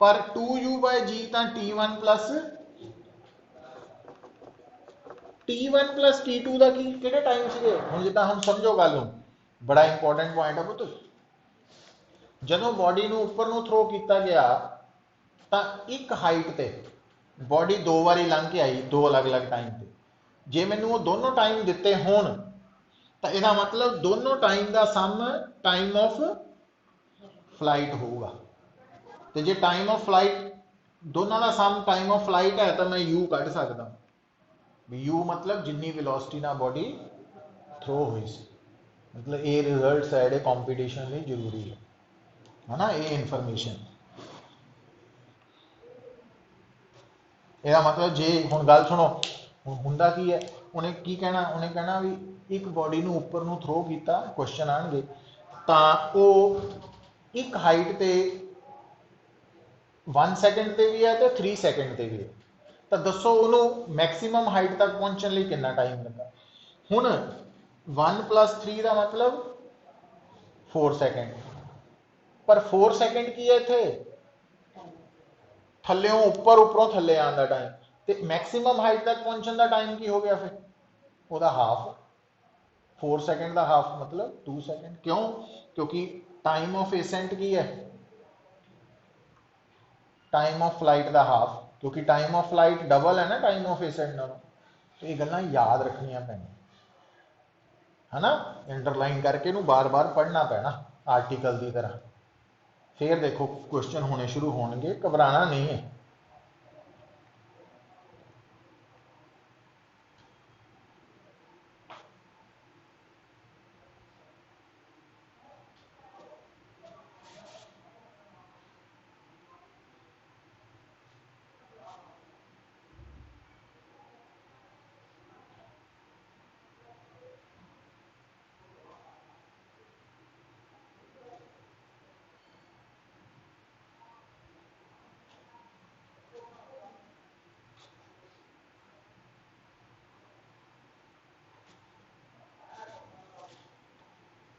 Speaker 1: पर 2u/g तो t1 प्लस t2 का की किहड़े टाइम से हुण जिद्दां हुण समझो गल नूं, बड़ा इंपॉर्टेंट पॉइंट है पुत्त। जदों बॉडी नूं उपर नूं थ्रो किया गया तो एक हाइट ते बॉडी दो बारी लंघ के आई, दो अलग अलग टाइम ते। जे मैनूं वो दोनों टाइम दिते होण तो इसका मतलब दोनों टाइम का सम टाइम ऑफ फ्लाइट होगा। तो जे टाइम ऑफ फ्लाइट दोनों का सम टाइम ऑफ फ्लाइट है तो मैं यू कढ़ सकदा भी, यू मतलब जिन्नी वेलोसिटी ना बॉडी थ्रो हुई सी। मतलब ये रिजल्ट है जो कॉम्पीटिशन लिए जरूरी है ना, ये इनफॉर्मेशन। यदा मतलब जे हुण गल सुनो, हुण हुंदा की है, उन्हें की कहना, उन्हें कहना भी एक बॉडी नूं उपर नूं थ्रो किया, क्वेश्चन आएंगे तो एक हाइट ते 1 सैकेंड ते भी है तो 3 सैकेंड ते भी है, तो दसो उन्होंने मैक्सीमम हाइट तक पहुंचने लिए कितना टाइम लगा। हुण 1 + 3 का मतलब 4 सैकेंड, पर 4 सैकेंड की है इत्थे थल्लों उपर, उपरों थल्ले आने का टाइम, तो मैक्सीमम हाइट तक पहुंचने का टाइम की हो गया फिर वह हाफ। 4 सैकेंड का हाफ मतलब 2 सैकेंड। क्यों? क्योंकि टाइम ऑफ एसेंट की है टाइम ऑफ फ्लाइट का हाफ, क्योंकि टाइम ऑफ फ्लाइट डबल है ना टाइम ऑफ एसेंट नालों। तो ये गल्लां याद रखनियां पैणियां है ना, इंटरलाइन करके नूं बार बार पढ़ना पैना आर्टिकल की तरह। फिर देखो क्वेश्चन होने शुरू होंगे, घबराना नहीं है।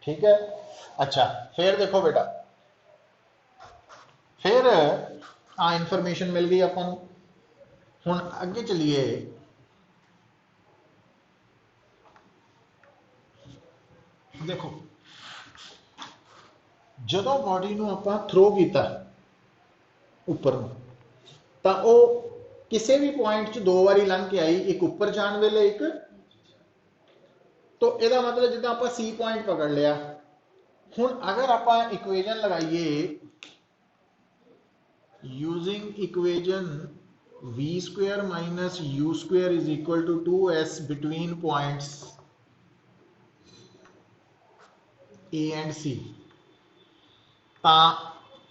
Speaker 1: ठीक है। अच्छा फिर देखो बेटा, फिर आ इंफॉर्मेशन मिल गई अपन हुण अगे चलिए। देखो जदों बॉडी नूं आपां थ्रो किया उपर नूं, तां ओह किसी भी पॉइंट च दो बारी लंघ के आई, एक उपर जाने वेले एक, तो यदा मतलब जिद्दां आपां सी पॉइंट पकड़ लिया। हुण अगर आपां इक्वेजन लगाइए using equation v² - u² = 2s between points A and C, तां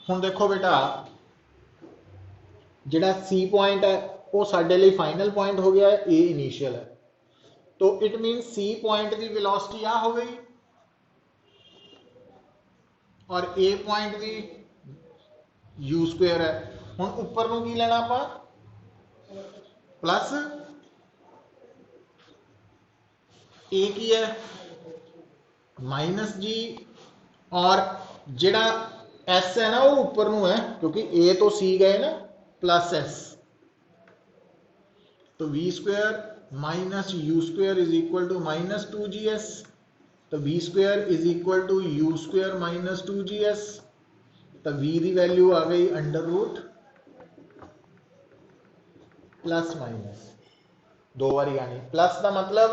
Speaker 1: हुण देखो बेटा जिहड़ा सी पॉइंट है वो साडे लई फाइनल पॉइंट हो गया है, ए इनिशियल है। तो इट मीन सी पॉइंट की वेलोसिटी आ हो गई और ए पॉइंट की u² है। हुण उपर नूं की लेना आपां प्लस ए की है -g, और जिहड़ा एस है ना वो उपर नूं है क्योंकि ए तो सी गए ना, प्लस एस। तो v² - u² = -2gs, तो v² = u² - 2gs। तो v की वैल्यू आ गई √, प्लस माइनस दो बारी आनी। प्लस का मतलब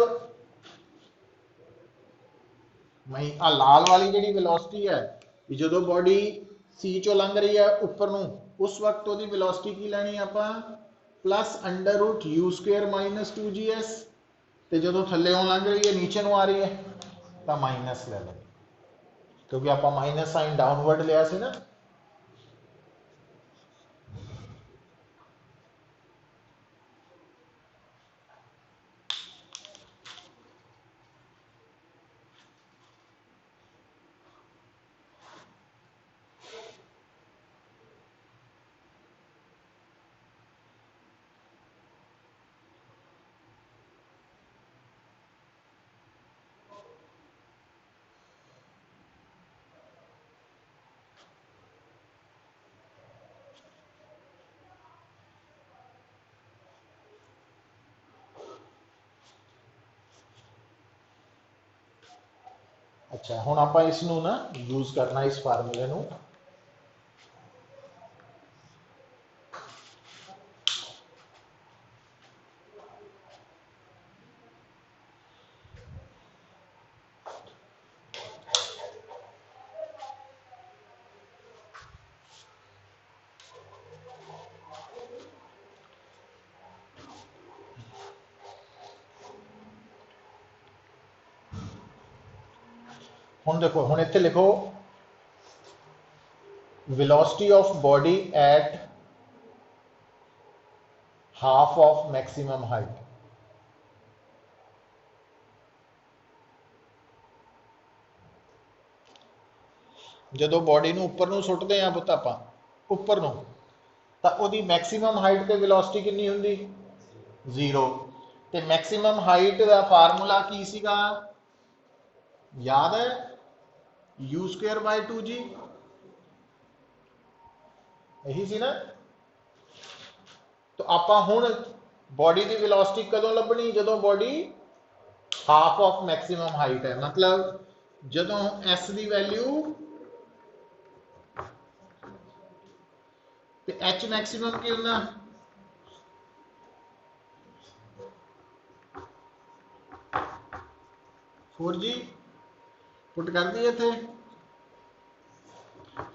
Speaker 1: मैं आ लाल वाली जी वेलोसिटी है कि जो बॉडी सी चो लंघ रही है उपर नूं, उस वक्त वो वेलोसिटी की लैनी आपां प्लस √u² - 2gs। तो जो थल्ले लंघ रही है नीचे नूं आ रही है तो माइनस ले लेंगे, क्योंकि आपां माइनस साइन डाउनवर्ड लिया सी ना। अच्छा हुण आपां इस नूं ना यूज करना इस फार्मूले नूं। हुण देखो हुण इत्थे लिखो velocity of body at half of maximum height। ਜਦੋਂ ਬੋਡੀ ਨੂੰ ਉੱਪਰ ਨੂੰ ਸੁੱਟਦੇ ਆ ਪੁੱਤ ਆਪਾਂ ਉੱਪਰ ਨੂੰ ਤਾਂ ਉਹਦੀ ਮੈਕਸਿਮਮ ਹਾਈਟ ਤੇ ਵੈਲੋਸਿਟੀ ਕਿੰਨੀ ਹੁੰਦੀ 0। ਤੇ ਮੈਕਸਿਮਮ ਹਾਈਟ ਦਾ ਫਾਰਮੂਲਾ ਕੀ ਸੀਗਾ याद है u स्क्वायर बाय 2g यही सी ना। तो आप हुण बॉडी की वेलोसिटी कदों लभनी जदों body half of maximum height है मतलब जदों s की वैल्यू ते h मैक्सिमम की होंदा 4g पुट कर दी इत्थे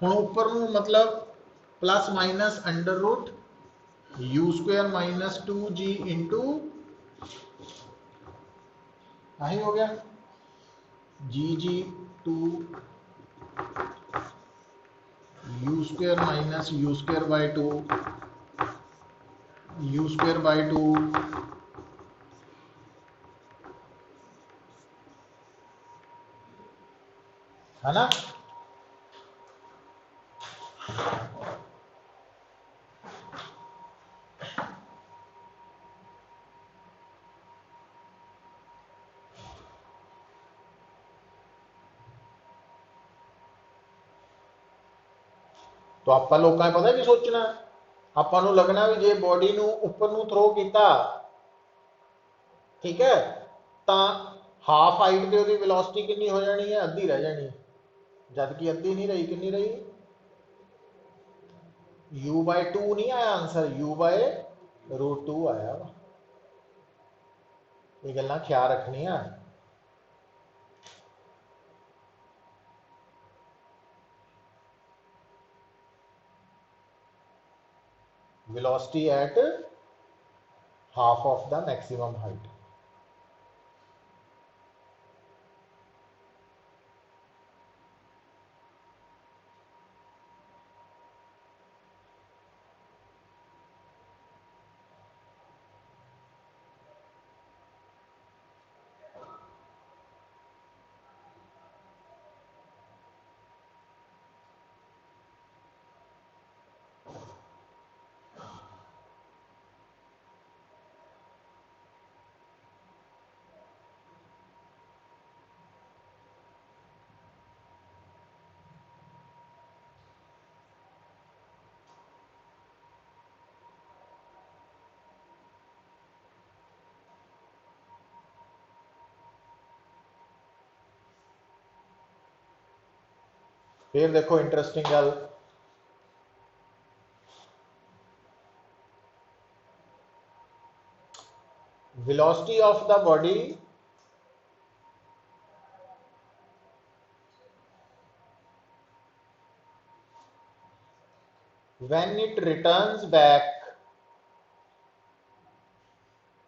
Speaker 1: हुण उपर नूं मतलब plus minus under root u square minus 2g into आही हो गया G 2 u square minus u square by 2 u square by 2 है ना। तो आप लोगों ने पता की सोचना ਆਪਾਂ ਨੂੰ लगना भी जे बॉडी ਨੂੰ ਉੱਪਰ ਨੂੰ थ्रो ਕੀਤਾ ठीक है ਤਾਂ हाफ हाइट ਤੇ ਉਹਦੀ वेलोसिटी कितनी हो जानी है अद्धी रह जानी है जबकि अद्धी नहीं रही कितनी रही u बाय 2 नहीं आया आंसर u बाय रूट 2 आया वा ये गल्लां ख्याल रखनियां। velocity at half of the maximum height। फिर देखो इंटरेस्टिंग गल velocity of the body when it returns back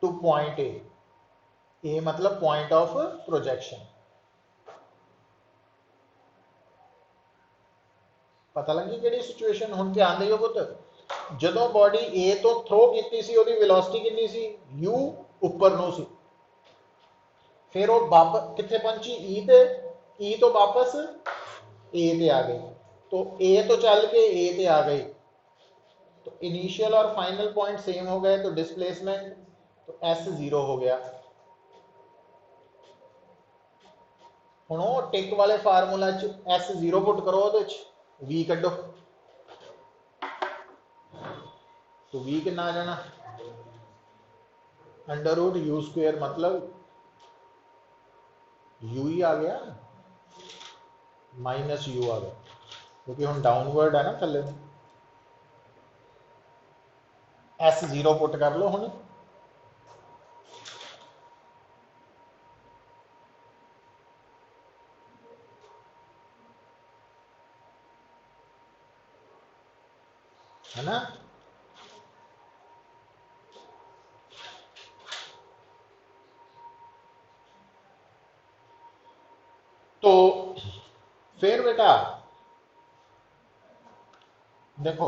Speaker 1: to point A मतलब point of projection। पता लगी कि सिचुएशन हुण ध्यान दिओ पुत जदों बॉडी ए तो थ्रो की सी ओदी वेलोसिटी कितनी सी u ऊपर नूं सी फिर वो वापस कित्थे पहुंची ई ते ई तो वापस ए ते आ गई तो ए तो चल के ए ते आ गई तो इनिशियल और फाइनल पॉइंट सेम हो गए तो डिस्प्लेसमेंट तो एस 0 हो गया। हुण वो टिक वाले फार्मूला च एस 0 पुट करो ਉਹਦੇ ਚ v ਕੱਢੋ तो v कितना आ जाना अंडर रूट u स्क्वायर मतलब u ही आ गया माइनस यू आ गया क्योंकि हम डाउनवर्ड है ना थले एस 0 पुट कर लो हम है ना। तो फिर बेटा देखो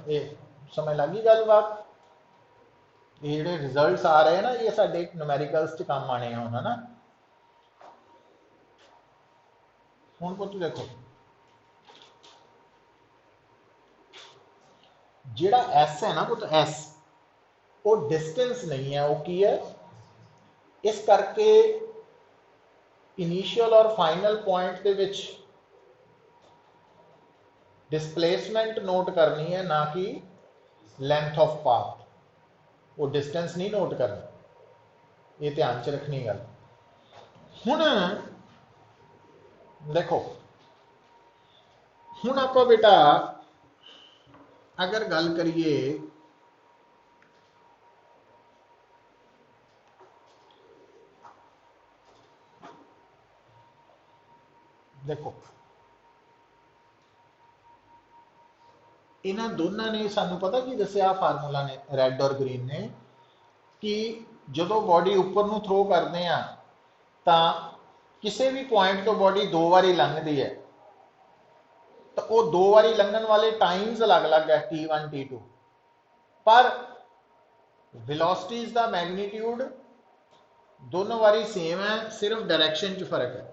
Speaker 1: ये समझ लगी गल बात ये जो रिजल्ट्स आ रहे हैं ना ये साडे न्यूमेरिकल्स च काम आने हैं है ना। हुण पुत्त देखो जिहड़ा एस है ना पुत्त एस वो डिस्टेंस नहीं है वो की है इस करके इनिशियल और फाइनल पॉइंट के विच डिस्प्लेसमेंट नोट करनी है ना कि लेंथ ऑफ पाथ वो डिस्टेंस नहीं नोट करना ये ध्यान च रखनी गल। हुण देखो हुण आपां बेटा अगर गल करिए देखो इन्हां दोनों ने सानू पता की दस्सिया फार्मूला ने रैड और ग्रीन ने कि जो बॉडी उपर नूं थ्रो करते हैं तो किसी भी पॉइंट तो बॉडी दो बारी लंघती है तो वो दो बारी लंघन वाले टाइम्स अलग अलग है T1 T2 पर वेलोसिटीज का मैग्नीट्यूड दोनों बारी सेम है सिर्फ डायरेक्शन च फर्क है।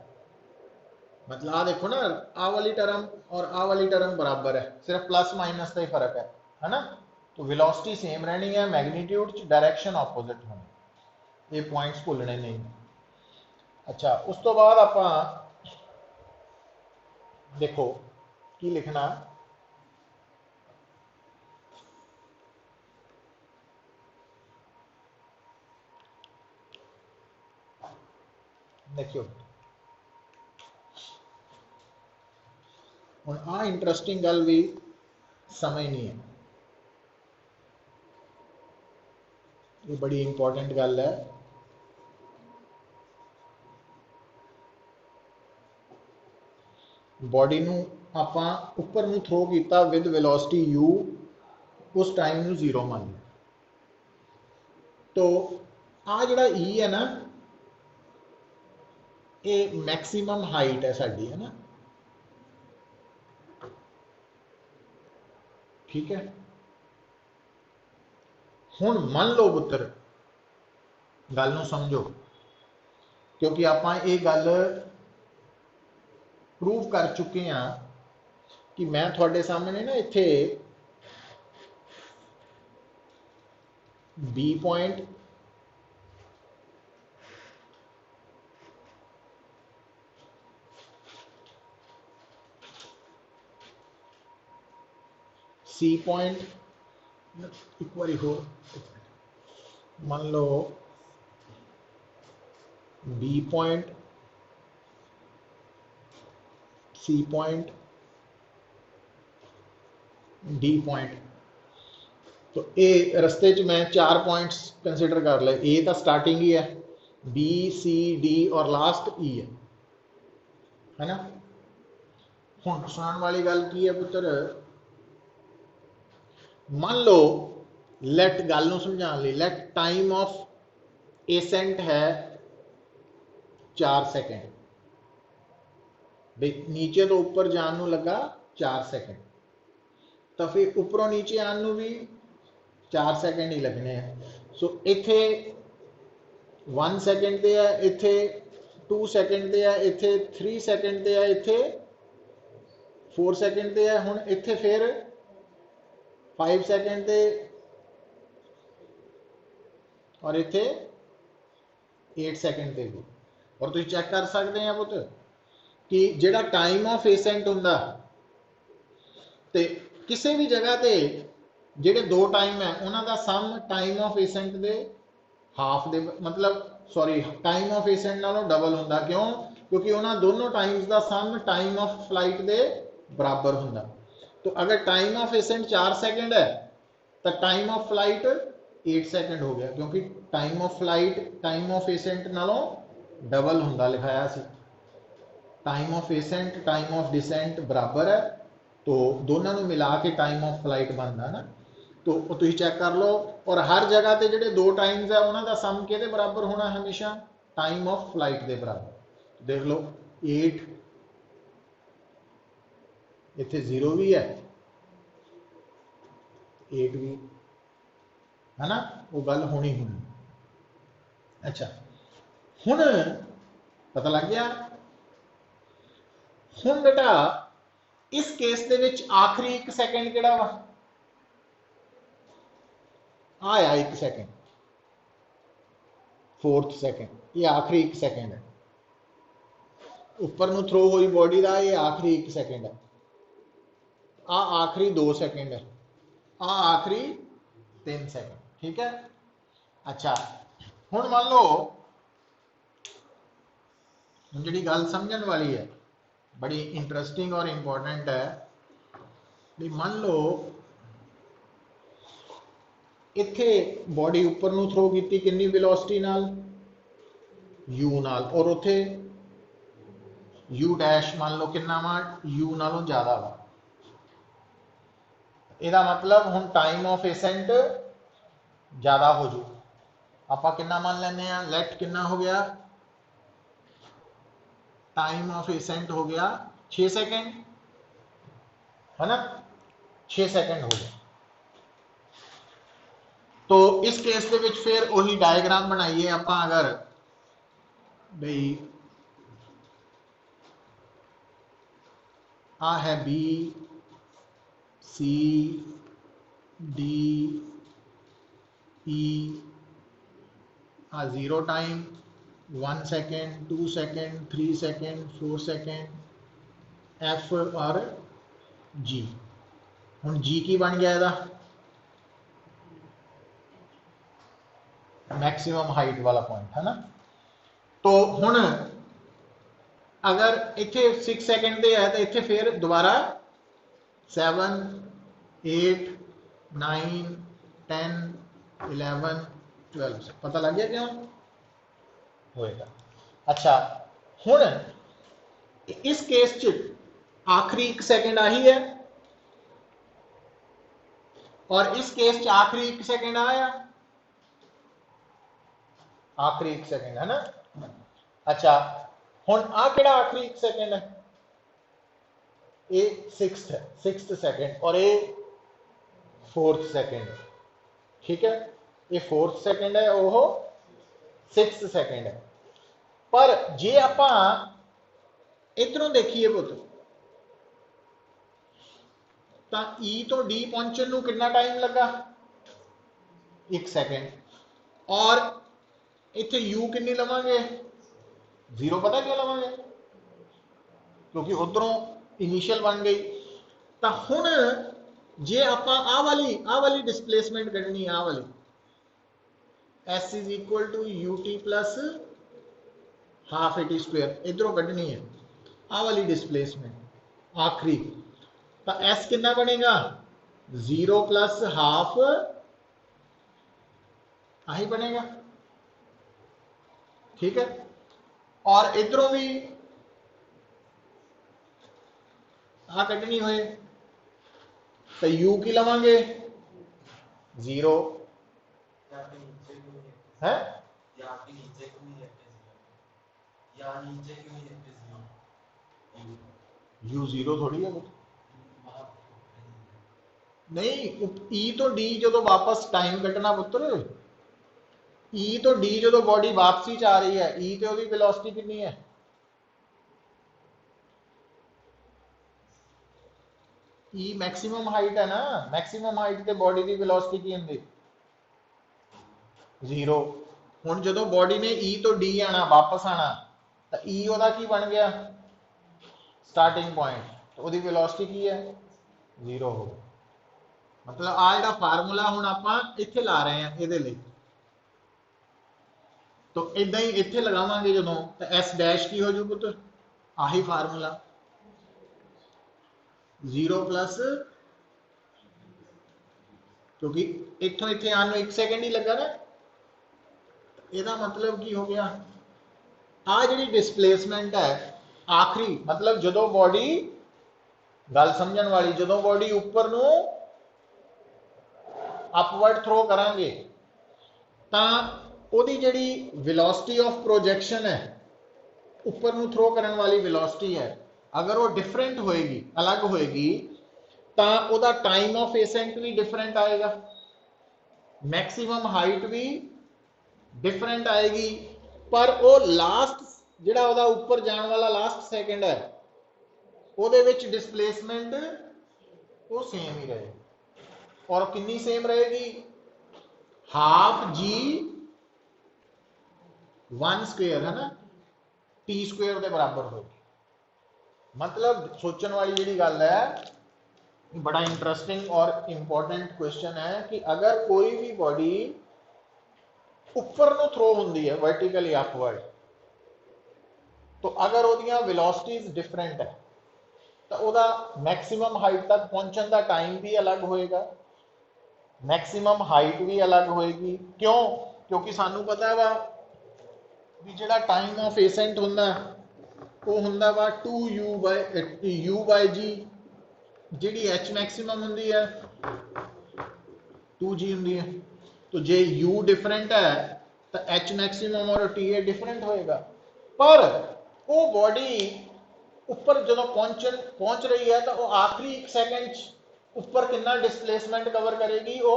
Speaker 1: मतलब आ देखो ना आ वाली टर्म और आ वाली टर्म बराबर है सिर्फ प्लस माइनस का ही फर्क है ना। तो वेलोसिटी सेम रहनी है मैग्नीट्यूड च डायरेक्शन ऑपोजिट होनी ये पॉइंट्स भूलने नहीं। अच्छा उस तो बाद आप देखो की लिखना देखियो हुण आ इंटरेस्टिंग गल भी समझनी है ये बड़ी इंपॉर्टेंट गल है। बॉडी नूं आपां उपर नूं थ्रो कीता विद वेलोसिटी u उस टाइम नूं 0 मान लिया तो आ जिहड़ा e है ना ये मैक्सिमम हाइट है साडी है ना ठीक है। हुण मान लो पुत्र गल नूं समझो क्योंकि आपां ये गल प्रूव कर चुके हैं कि मैं थोड़े सामने ना इत्थे बी पॉइंट सी पॉइंट एक बारी हो मान लो B point C point D point तो ये रस्ते च मैं 4 पॉइंट्स कंसिडर कर ले ए तो स्टार्टिंग ही है बी सी डी और लास्ट ई है ना। हुण सुनाने वाली गल की है पुत्र मान लो लेट गल नूं समझाने लई लेट टाइम ऑफ एसेंट है 4 सेकेंड भाई नीचे तो ऊपर जान नूं लगा 4 सेकेंड तो फिर उपरों नीचे आने नूं भी 4 सेकेंड ही लगने हैं। सो इत्थे 1 सेकेंड ते है इत्थे 2 सेकेंड ते है इत्थे 3 सेकेंड ते है इत्थे 4 सेकेंड ते है हुण इत्थे फिर 5 सेकेंड ते और इत्थे 8 सेकेंड ते भी और तुसीं चेक कर सकते हैं पुत कि जिहड़ा टाइम ऑफ एसेंट हुंदा ते किसी भी जगह ते जिहड़े दो टाइम है उन्हां दा सम टाइम ऑफ एसेंट दे हाफ दे मतलब सॉरी टाइम ऑफ एसेंट नालों डबल हुंदा क्यों क्योंकि उन्होंने दोनों टाइम्स का सम टाइम ऑफ फ्लाइट के बराबर होंगे। तो अगर टाइम ऑफ एसेंट 4 सेकंड है तो टाइम ऑफ फ्लाइट 8 सेकंड हो गया, क्योंकि time of flight time of ascent नालों डबल होंगे लिखाया सी। Time of ascent time of descent बराबर है, तो दोनों को मिला के टाइम ऑफ फ्लाइट बनता ना। तो तुम चेक कर लो, और हर जगह पे जो दो टाइम्स है उन्होंने सम के बराबर होना हमेशा टाइम ऑफ फ्लाइट के बराबर। देख लो 8 इतने 0 भी है, 8 भी है ना, वो गल होनी होनी। अच्छा हुण पता लग गया। हुण बेटा इस केस दे विच आखिरी 1 सेकंड किहड़ा वा, आया 1 सेकंड, 4th सेकंड, ये आखिरी 1 सेकंड है। ऊपर नूं थ्रो हुई बॉडी का ये आखिरी 1 सेकंड है, आ आखिरी 2 सेकंड है, आ आखिरी 3 सेकंड। ठीक है। अच्छा हुण मान लो जी गल समझण वाली है, बड़ी इंटरेस्टिंग और इंपॉर्टेंट है भी। मान लो इत्थे बॉडी उपर नूं थ्रो की कितनी वेलोसिटी नाल, यू नाल, और उत्थे यू डैश मान लो कितना वा, यू नालों ज़्यादा वा। ਇਹਦਾ मतलब हुण टाइम ऑफ एसेंट ज़्यादा हो जू। आप कितना मान लेने हैं, लेट कितना हो गया, टाइम ऑफ एसेंट हो गया 6 सेकंड, है ना, 6 सेकंड हो गया। तो इस केस के विच फिर वही डायग्राम बनाइए आप, अगर भाई आ है बी सी डी ई, आ 0 time, 1 second 2 second 3 second 4 second, F और जी। हुण जी की बन गया ਇਹਦਾ मैक्सिमम हाइट वाला पॉइंट, है ना। तो हुण अगर इत्थे 6 सेकेंड दे है तो इत्थे फिर दोबारा 7 8 9 10 11 12 पता लग गया क्यों होएगा। अच्छा हुण इस केस च आखिरी 1 सेकेंड आही है, और इस केस च आखिरी 1 सेकेंड आया, आखिरी 1 सेकेंड, है ना। अच्छा हुण आ किहड़ा आखिरी 1 सेकेंड है, ये 6th है, 6th सेकेंड, और ये 4th सेकेंड है। ठीक है, ये 4th सेकेंड है, वो 6th सेकेंड है। पर जे आप इधरों देखिए पुत, तो ई तो डी पहुंचने नूं कितना टाइम लगा, 1 सेकेंड, और इत्थे यू कितनी लवांगे, 0। पता क्यों लवांगे, क्योंकि उधरों इनिशियल बन गई। तो हुण जे आप आ वाली डिस्प्लेसमेंट कढ़नी, आ वाली s is equal to U T plus half A T square, इधरों कढ़नी है आ वाली डिस्प्लेसमेंट आखिरी। तो एस कितना बनेगा, 0 प्लस हाफ, आही बनेगा। ठीक है, और इधरों भी आ कढ़नी होए तो यू की लवांगे 0 है, यू 0 थोड़ी है नहीं। ई तो डी जो वापस टाइम कटना पुत्र, ई तो डी जो बॉडी वापसी च आ रही है, ई तो वही वेलोसिटी कितनी है, ई मैक्सिमम हाइट है ना, मैक्सिमम हाइट ते बॉडी की वेलोसिटी की होंगी 0। हुण जो बॉडी ने ई तो डी आना वापस आना, तो ई ओदा की बन गया स्टार्टिंग पॉइंट, तो ओदी वेलोसिटी की है 0 हो। मतलब आ जिहड़ा फार्मूला हुण आपां इत्थे ला रहे हैं इहदे लई, तो इदा ही इत्थे लगावांगे जदों तो एस डैश की हो जू पुत आही फार्मूला 0 प्लस क्योंकि इत्थों इत्थे आने 1 सेकंड ही लगा ना ਇਹਦਾ मतलब की हो गया आ जी डिस्प्लेसमेंट है आखिरी मतलब जो बॉडी गल समझण वाली जो बॉडी उपर नूं अपवर्ड थ्रो करांगे तां ओदी जिहड़ी वेलोसिटी ऑफ प्रोजेक्शन है उपर नूं थ्रो करन वाली वेलोसिटी है अगर वो डिफरेंट होएगी अलग होएगी तां ओदा टाइम ऑफ एसेंट भी डिफरेंट आएगा मैक्सिमम हाइट भी डिफरेंट आएगी पर वो लास्ट जिहड़ा ओदा उपर जाण वाला लास्ट सैकेंड है ਉਹਦੇ ਵਿੱਚ डिस्प्लेसमेंट वो सेम ही रहे और कितनी सेम रहेगी हाफ जी 1 स्क्वेयर है ना टी स्क्वेयर के बराबर होगी मतलब सोचने वाली जी गल है बड़ा इंटरेस्टिंग और इंपॉर्टेंट क्वेश्चन है कि अगर कोई भी बॉडी ऊपर नु थ्रो होंदी है वर्टिकली अपवर्ड तो अगर ओदियां वेलोसिटीज डिफरेंट है तो ओदा मैक्सिमम हाइट तक पहुंचने का टाइम भी अलग होएगा मैक्सिमम हाइट भी अलग होएगी क्यों क्योंकि सानू पता वा भी जिहड़ा टाइम ऑफ एसेंट हुंदा वो हुंदा वा 2u by g जिहड़ी h मैक्सिमम हुंदी है 2g हुंदी है तो जे u डिफरेंट है तो h मैक्सिमम और ta डिफरेंट होएगा पर वो बॉडी ऊपर जो पहुंच रही है तो वो आखिरी 1 सेकंड ऊपर कितना डिस्प्लेसमेंट कवर करेगी वो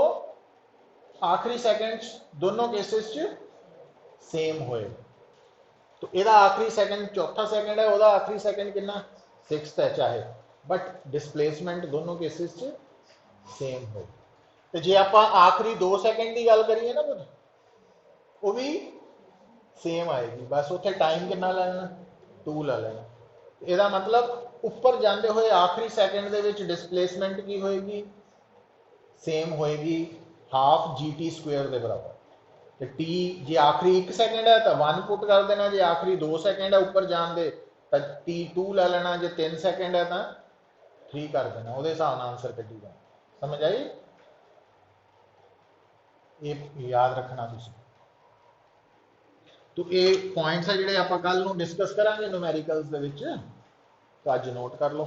Speaker 1: आखिरी सेकंड दोनों केसेस सेम होएगा तो यदा आखिरी सेकंड चौथा सेकंड है वह आखिरी सेकंड कितना 6th है चाहे बट डिस्प्लेसमेंट दोनों केसेस सेम हो तो जे आप आखिरी 2 सेकंड की गल करिए ना वो भी सेम आएगी बस उत्थे टाइम कितना ला लेना 2 ला लेना ਇਹਦਾ मतलब ऊपर जाते हुए आखिरी सैकेंड दे विच डिस्प्लेसमेंट की होएगी सेम होएगी हाफ जी टी स्क्वेयर के बराबर तो टी जे आखिरी 1 सेकेंड है तो 1 पुट कर देना जे आखिरी 2 सेकेंड है ऊपर जान दे तो टी 2 ला लेना जे 3 सेकेंड है तो 3 कर देना उहदे हिसाब नाल आंसर कड्ढी जाना समझ आई ये याद रखना तुसीं तो ये पॉइंट्स है जिहड़े आपां कल नूं डिस्कस करांगे न्यूमेरिकल्स दे विच तो अज नोट कर लो।